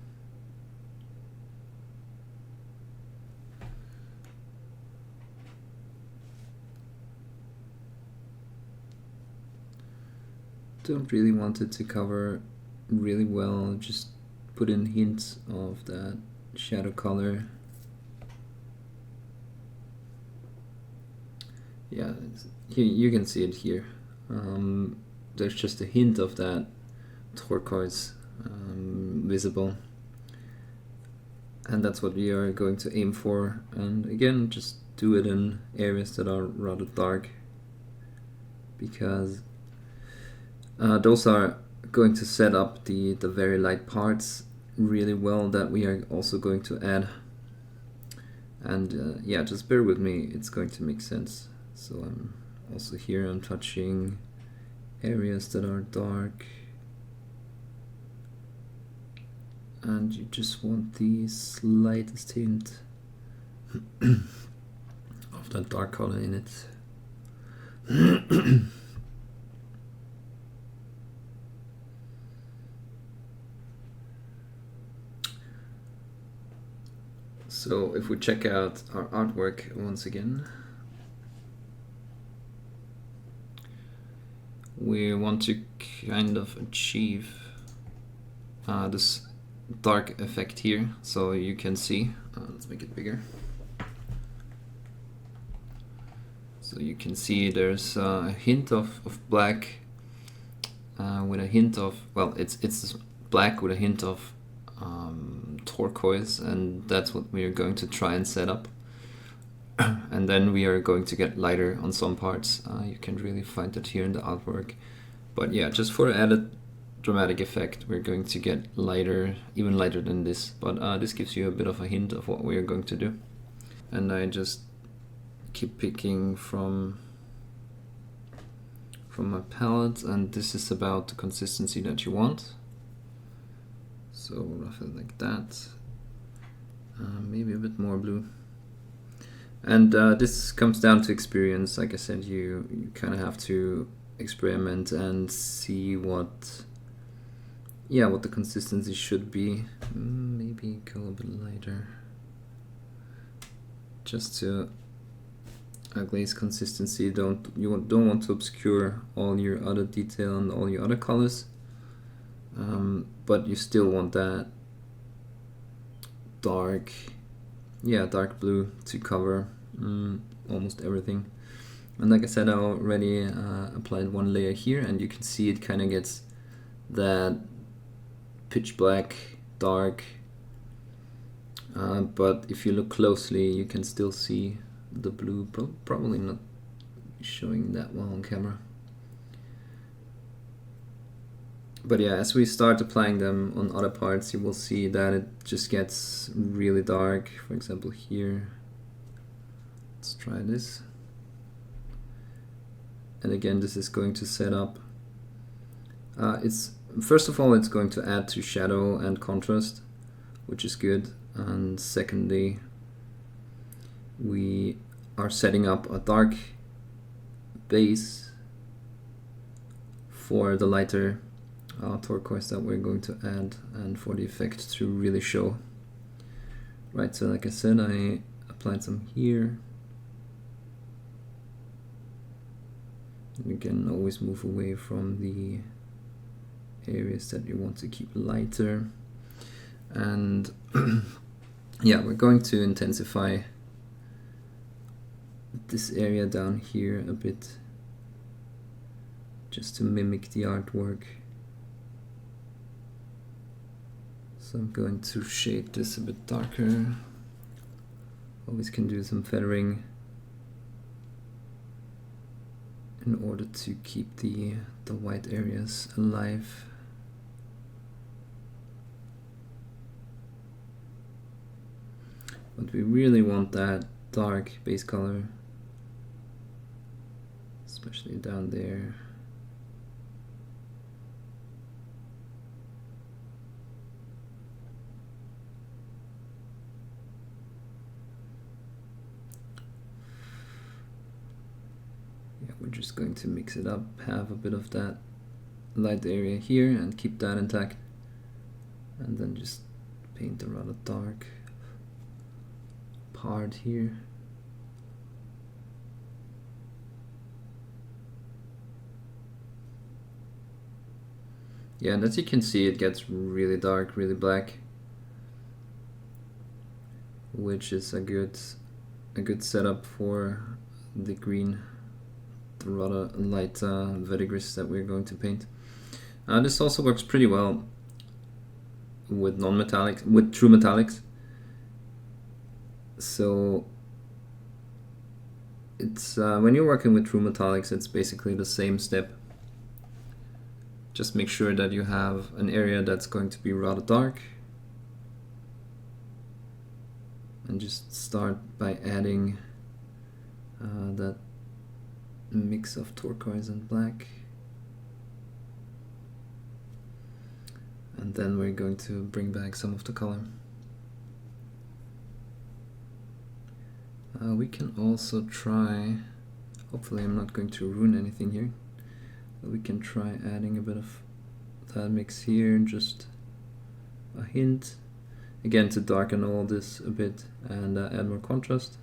Don't really want it to cover really well, just put in hints of that shadow color. Yeah, here you can see it here. There's just a hint of that turquoise visible, and that's what we are going to aim for. And again, just do it in areas that are rather dark, because those are going to set up the very light parts really well that we are also going to add. And yeah, just bear with me, it's going to make sense. So I'm also here, I'm touching areas that are dark, and you just want the slightest hint of that dark color in it. So if we check out our artwork once again, we want to kind of achieve this dark effect here, so you can see, let's make it bigger. So you can see there's a hint of black with a hint of, well, it's black with a hint of turquoise, and that's what we are going to try and set up. And then we are going to get lighter on some parts. You can really find that here in the artwork. But yeah, just for added dramatic effect, we're going to get lighter, even lighter than this. But this gives you a bit of a hint of what we are going to do. And I just keep picking from my palette, and this is about the consistency that you want. So roughly like that. Maybe a bit more blue. And this comes down to experience. Like I said, you kind of have to experiment and see what the consistency should be. Maybe go a bit lighter, just to glaze consistency. You don't want to obscure all your other detail and all your other colors, but you still want that dark blue to cover almost everything. And like I said, I already applied one layer here, and you can see it kind of gets that pitch black dark, but if you look closely you can still see the blue, probably not showing that well on camera. But yeah, as we start applying them on other parts, you will see that it just gets really dark. For example here, let's try this. And again, this is going to set up, first of all, it's going to add to shadow and contrast, which is good. And secondly, we are setting up a dark base for the lighter turquoise that we're going to add, and for the effect to really show. Right, so like I said, I applied some here. You can always move away from the areas that you want to keep lighter. And yeah, we're going to intensify this area down here a bit. just to mimic the artwork. So I'm going to shade this a bit darker. Always can do some feathering in order to keep the white areas alive. But we really want that dark base color, especially down there. Yeah, we're just going to mix it up, have a bit of that light area here and keep that intact, and then just paint a rather dark part here. Yeah, and as you can see, it gets really dark, really black, which is a good setup for the green, the rather light verdigris that we're going to paint. This also works pretty well with non-metallics, with true metallics. So it's when you're working with true metallics, it's basically the same step. Just make sure that you have an area that's going to be rather dark, and just start by adding that mix of turquoise and black. And then we're going to bring back some of the color. We can also try, hopefully I'm not going to ruin anything here, but we can try adding a bit of that mix here, just a hint, again to darken all this a bit and add more contrast.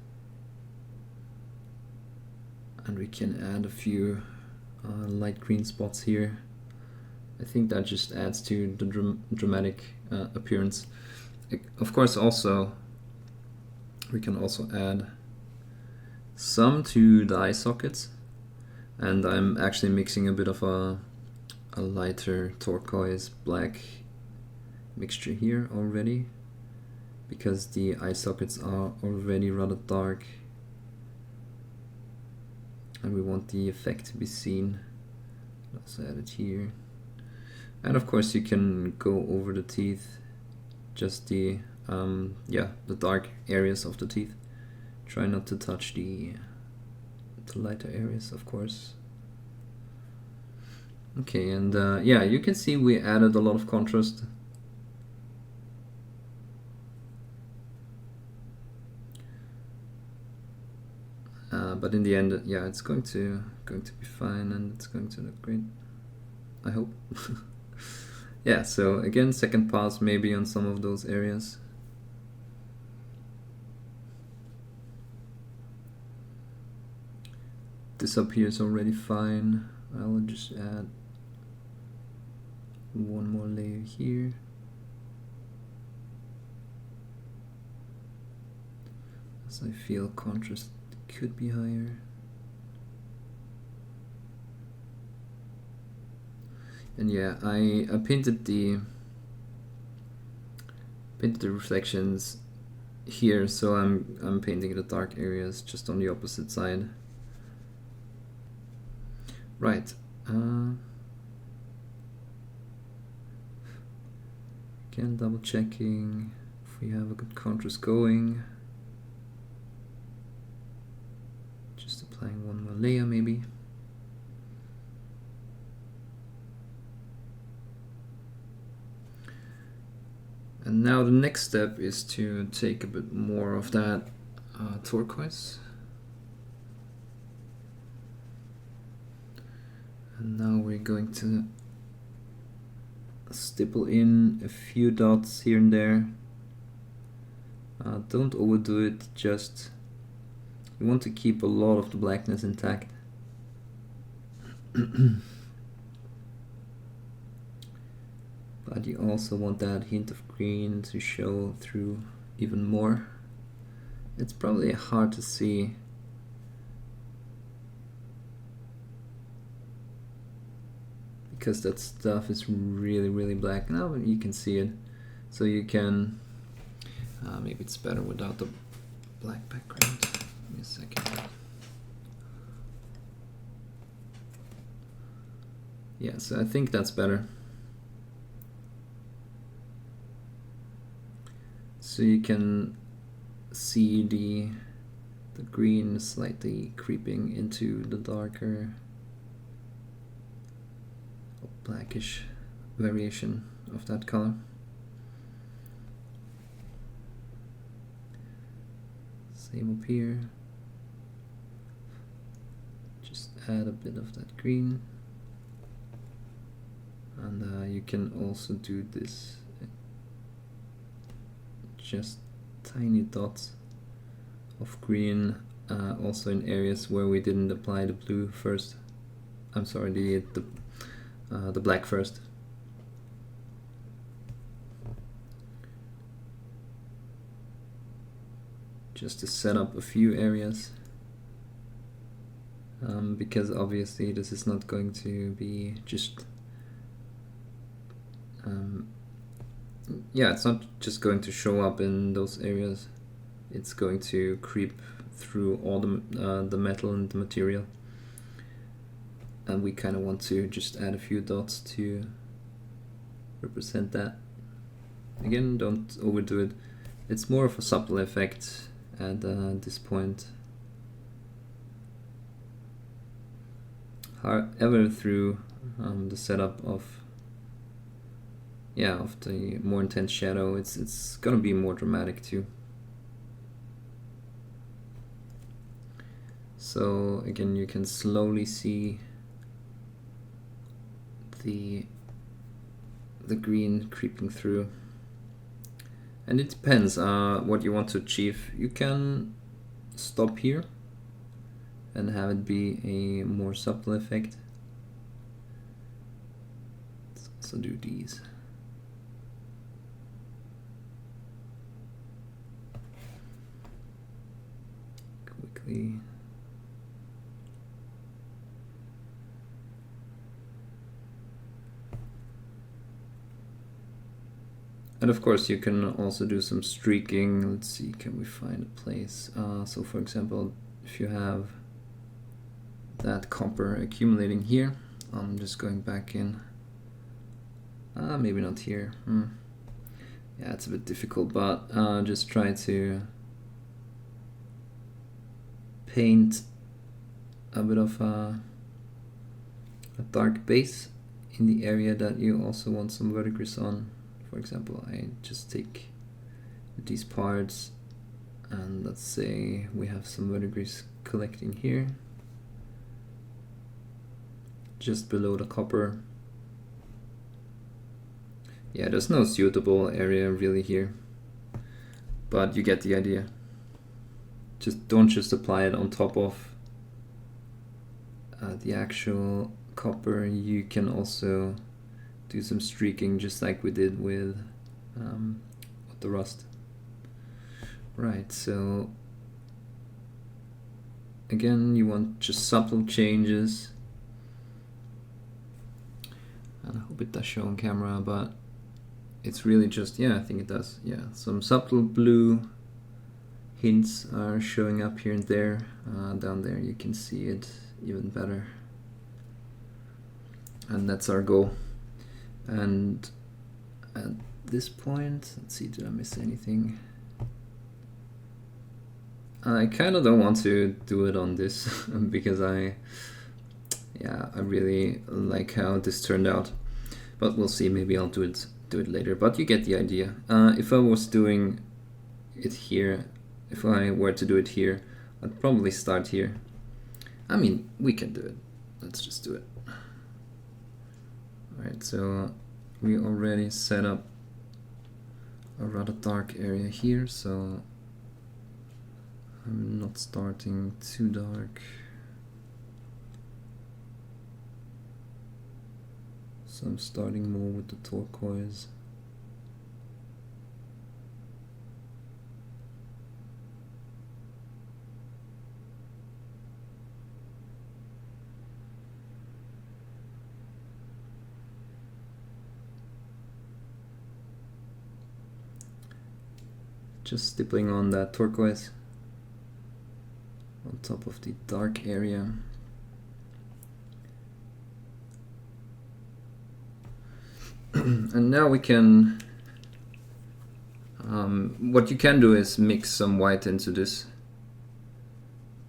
And we can add a few light green spots here. I think that just adds to the dramatic appearance. Of course, also we can also add some to the eye sockets, and I'm actually mixing a bit of a lighter turquoise black mixture here already, because the eye sockets are already rather dark and we want the effect to be seen. Let's add it here. And of course you can go over the teeth, just the dark areas of the teeth. Try not to touch the lighter areas, of course. Okay, and yeah, you can see we added a lot of contrast. But in the end, yeah, it's going to be fine, and it's going to look great, I hope. Yeah, so again, second pass maybe on some of those areas. This up here is already fine. I'll just add one more layer here. As I feel contrast could be higher. And yeah, I painted the reflections here, so I'm painting the dark areas just on the opposite side. Right. Again, double checking if we have a good contrast going. Just applying one more layer maybe. And now the next step is to take a bit more of that turquoise. And now we're going to stipple in a few dots here and there. Don't overdo it, just you want to keep a lot of the blackness intact. But you also want that hint of green to show through even more. It's probably hard to see. because that stuff is really black. Now you can see it, so you can maybe it's better without the black background. Give me a second. Yeah, so I think that's better. So you can see the green slightly creeping into the darker blackish variation of that color. Same up here. Just add a bit of that green. And you can also do this, just tiny dots of green, also in areas where we didn't apply the blue first. I'm sorry, the black first. Just to set up a few areas, because obviously this is not going to be just yeah, it's not just going to show up in those areas. It's going to creep through all the metal and the material, and we kind of want to just add a few dots to represent that. Again, don't overdo it. It's more of a subtle effect at this point. However, through the setup of the more intense shadow, it's gonna be more dramatic too. So again, you can slowly see the green creeping through, and it depends what you want to achieve. You can stop here and have it be a more subtle effect. Let's also do these. Quickly. And of course you can also do some streaking. Let's see, can we find a place? So for example, if you have that copper accumulating here, I'm just going back in. Maybe not here. Yeah, it's a bit difficult, but just try to paint a bit of a dark base in the area that you also want some verdigris on. For example, I just take these parts, and let's say we have some verdigris collecting here, just below the copper. Yeah, there's no suitable area really here, but you get the idea. Don't just apply it on top of the actual copper. You can also do some streaking, just like we did with the rust. Right, so again, you want just subtle changes, and I hope it does show on camera, but it's really just, yeah, I think it does. Yeah, some subtle blue hints are showing up here and there. Down there you can see it even better, and that's our goal. And at this point, let's see, did I miss anything? I kind of don't want to do it on this because I really like how this turned out, but we'll see. Maybe I'll do it later, but you get the idea. If I was doing it here, if I were to do it here, I'd probably start here. I mean, we can do it. Let's just do it. Alright, so we already set up a rather dark area here, so I'm not starting too dark. So I'm starting more with the turquoise. just stippling on that turquoise on top of the dark area. And now we can, what you can do is mix some white into this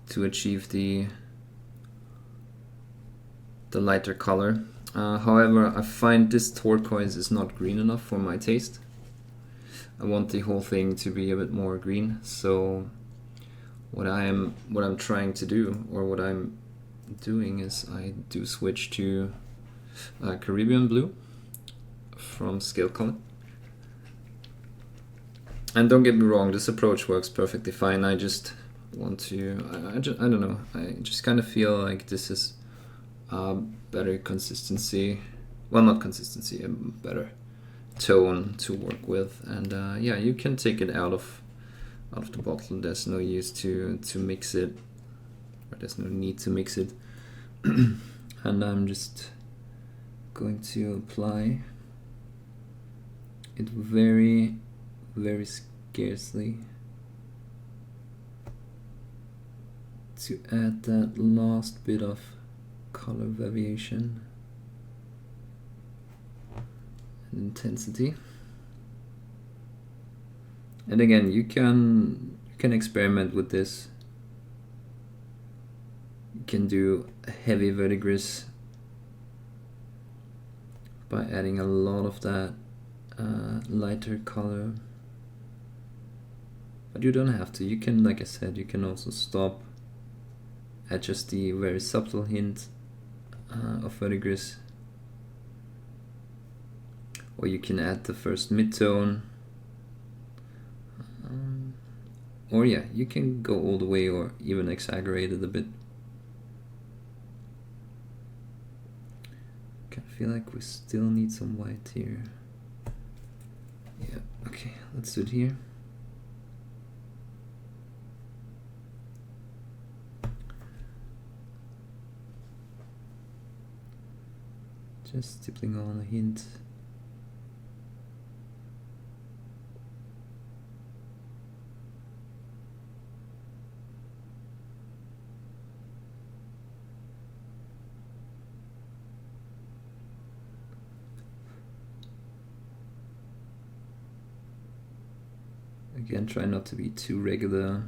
to achieve the lighter color. However, I find this turquoise is not green enough for my taste. I want the whole thing to be a bit more green. So what I'm trying to do, or what I'm doing, is I do switch to Caribbean blue from Scale Color. And don't get me wrong, this approach works perfectly fine. I just want to, I don't know, I just kind of feel like this is better consistency, well, not consistency, a better tone to work with. And yeah, you can take it out of the bottle. There's no use to mix it, or there's no need to mix it. And I'm just going to apply it very, very scarcely to add that last bit of color variation and intensity. And again, you can experiment with this. You can do a heavy verdigris by adding a lot of that lighter color, but you don't have to. You can, like I said, you can also stop at just the very subtle hint of verdigris, or you can add the first mid-tone, or yeah, you can go all the way or even exaggerate it a bit. I feel like we still need some white here. Yeah, okay, let's do it here. Just stippling on a hint. Again, try not to be too regular.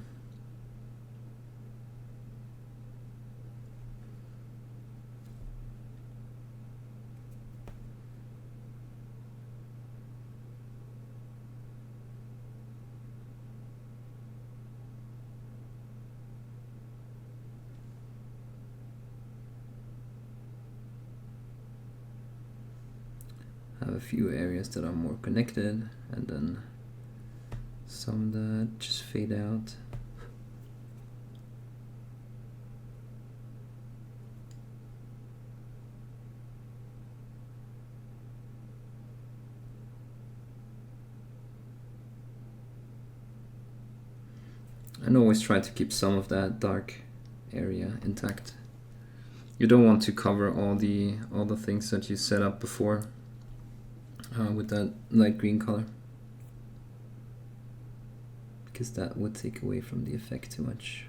I have a few areas that are more connected, and then some that just fade out. And always try to keep some of that dark area intact. You don't want to cover all the things that you set up before with that light green color, because that would take away from the effect too much.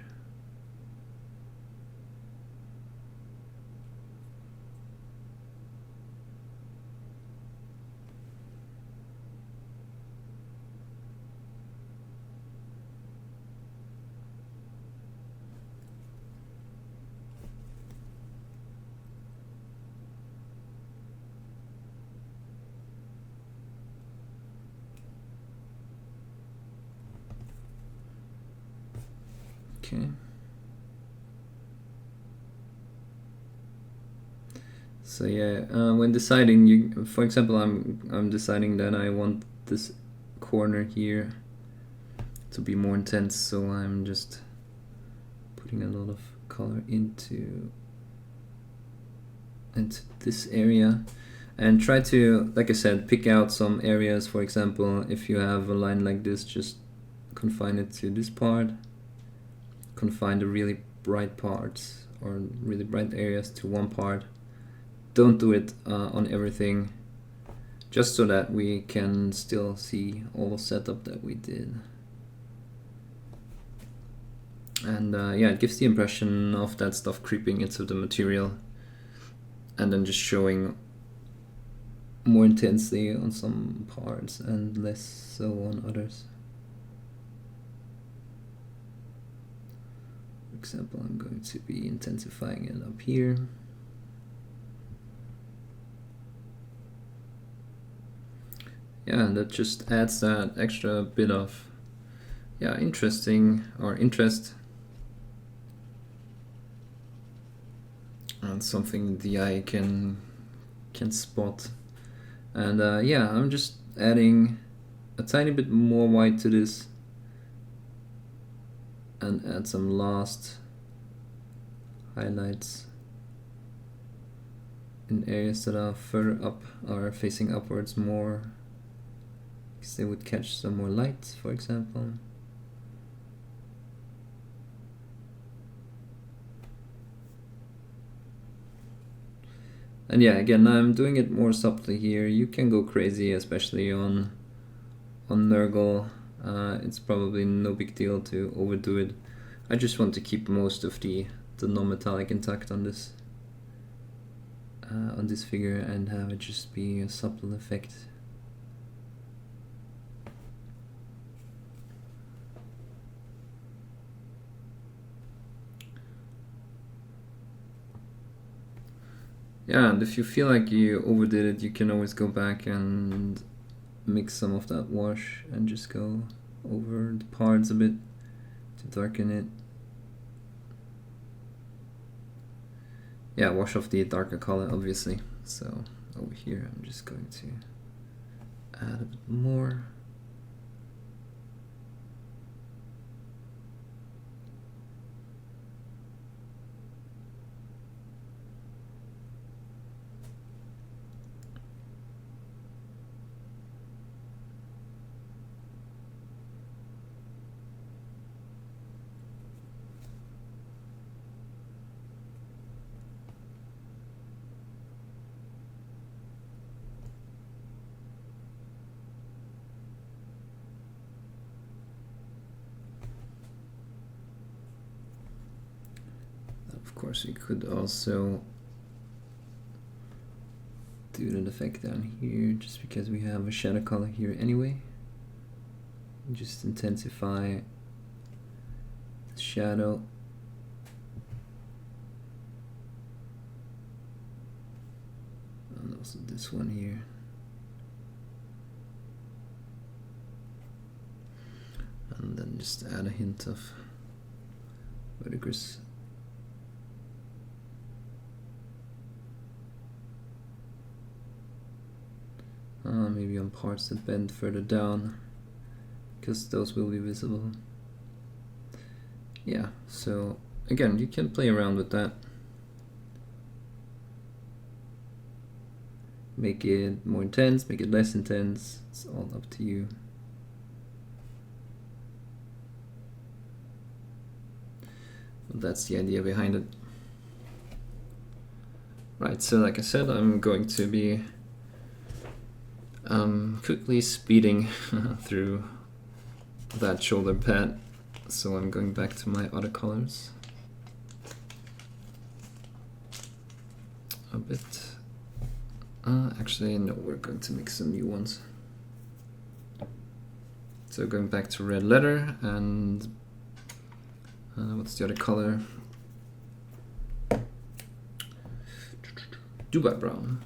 Okay. So yeah, when deciding, for example, I'm deciding that I want this corner here to be more intense, so I'm just putting a lot of color into this area, and try to, like I said, pick out some areas. For example, if you have a line like this, just confine it to this part. Confine the really bright parts or really bright areas to one part. Don't do it on everything, just so that we can still see all the setup that we did. And yeah, it gives the impression of that stuff creeping into the material and then just showing more intensely on some parts and less so on others. For example, I'm going to be intensifying it up here. Yeah, and that just adds that extra bit of interest and something the eye can spot. And yeah, I'm just adding a tiny bit more white to this and add some last highlights in areas that are further up or facing upwards more, because they would catch some more light, for example. And yeah, again, I'm doing it more subtly here. You can go crazy, especially on nurgle. It's probably no big deal to overdo it. I just want to keep most of the non-metallic intact on this figure and have it just be a subtle effect. Yeah, and if you feel like you overdid it, you can always go back and mix some of that wash and just go over the parts a bit to darken it. Yeah, wash off the darker color, obviously. So over here, I'm just going to add a bit more. Of course, we could also do that effect down here, just because we have a shadow color here anyway. Just intensify the shadow. And also this one here. And then just add a hint of verdigris. Maybe on parts that bend further down, because those will be visible. Yeah, so again, you can play around with that. Make it more intense, make it less intense, it's all up to you. But that's the idea behind it. Right, so like I said, I'm going to be quickly speeding through that shoulder pad, so I'm going back to my other colors a bit. Actually, no, we're going to make some new ones. So going back to red leather, and what's the other color? Dubai brown,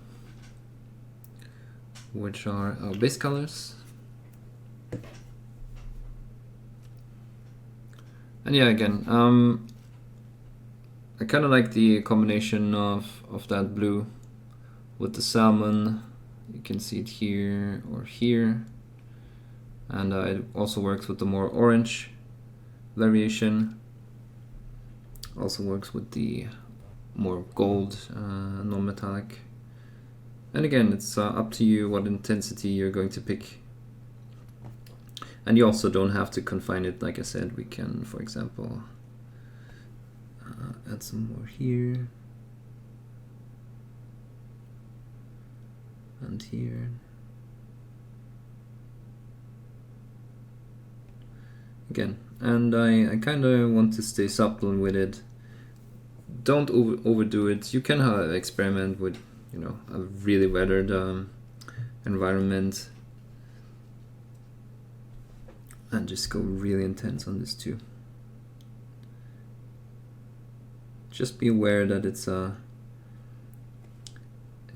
which are our base colors. And yeah, again, I kind of like the combination of that blue with the salmon. You can see it here or here. And it also works with the more orange variation. Also works with the more gold, non-metallic. And again, it's up to you what intensity you're going to pick. And you also don't have to confine it. Like I said, we can, for example, add some more here. And here. Again, and I kind of want to stay subtle with it. Don't overdo it. You can experiment with, you know, a really weathered environment, and just go really intense on this too. Just be aware that it's a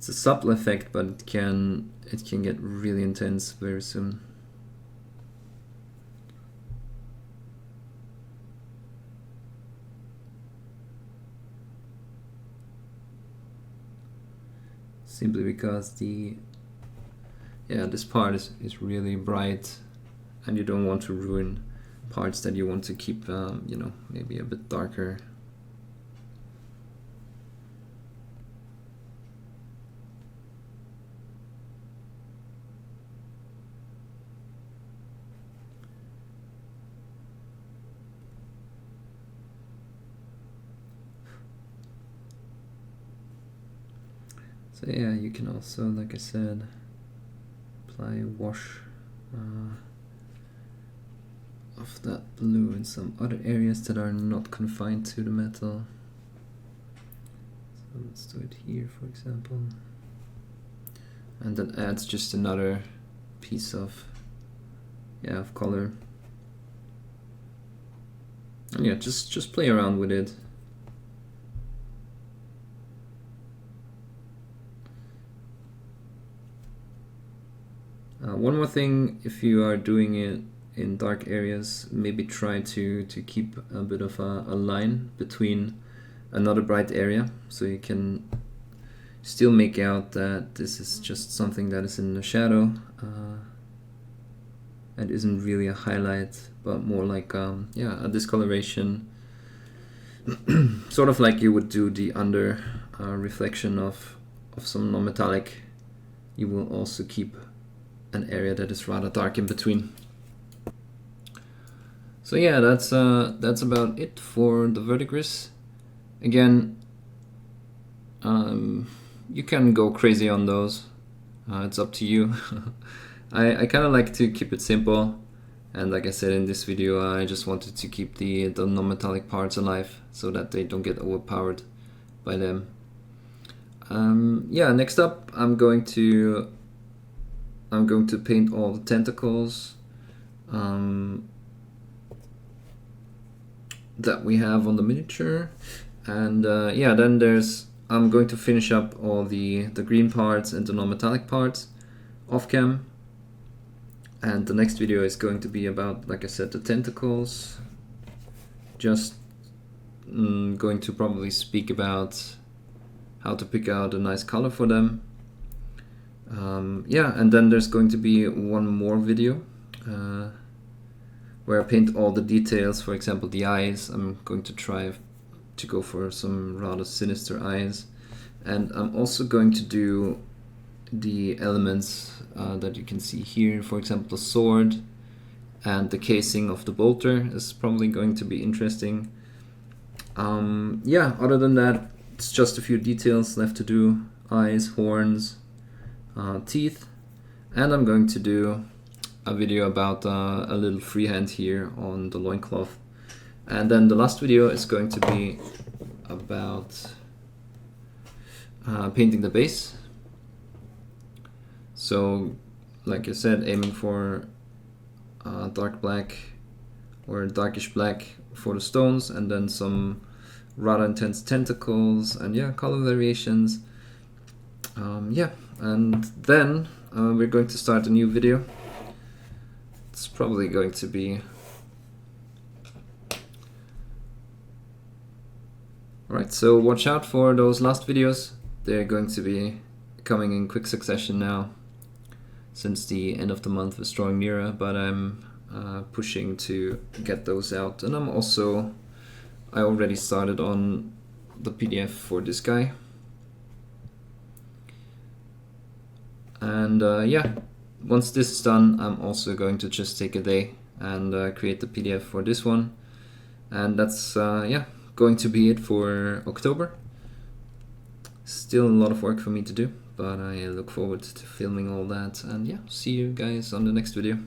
subtle effect, but it can get really intense very soon. Simply because this part is really bright, and you don't want to ruin parts that you want to keep, you know, maybe a bit darker. So yeah, you can also, like I said, apply a wash of that blue in some other areas that are not confined to the metal. So let's do it here, for example. And that adds just another piece of color. And yeah, just play around with it. One more thing, if you are doing it in dark areas, maybe try to keep a bit of a line between another bright area, so you can still make out that this is just something that is in the shadow and isn't really a highlight, but more like a discoloration, sort of like you would do the under reflection of some non-metallic. You will also keep an area that is rather dark in between. So yeah, that's about it for the verdigris. Again, you can go crazy on those. It's up to you. I kind of like to keep it simple, and like I said in this video, I just wanted to keep the non-metallic parts alive so that they don't get overpowered by them. Yeah, next up I'm going to paint all the tentacles that we have on the miniature, and yeah, then I'm going to finish up all the green parts and the non-metallic parts off cam, and the next video is going to be about, like I said, the tentacles. Just going to probably speak about how to pick out a nice color for them. Yeah, and then there's going to be one more video where I paint all the details. For example, the eyes. I'm going to try to go for some rather sinister eyes, and I'm also going to do the elements that you can see here. For example, the sword and the casing of the bolter is probably going to be interesting. Yeah, other than that, it's just a few details left to do: eyes, horns, teeth, and I'm going to do a video about a little freehand here on the loincloth. And then the last video is going to be about painting the base. So, like I said, aiming for dark black or darkish black for the stones, and then some rather intense tentacles, and yeah, color variations. Yeah, and then we're going to start a new video. It's probably going to be... Alright, so watch out for those last videos. They're going to be coming in quick succession now, since the end of the month is drawing nearer, but I'm pushing to get those out. And I already started on the PDF for this guy. And yeah, once this is done, I'm also going to just take a day and create the PDF for this one. And that's yeah, going to be it for October. Still a lot of work for me to do, but I look forward to filming all that. And yeah, see you guys on the next video.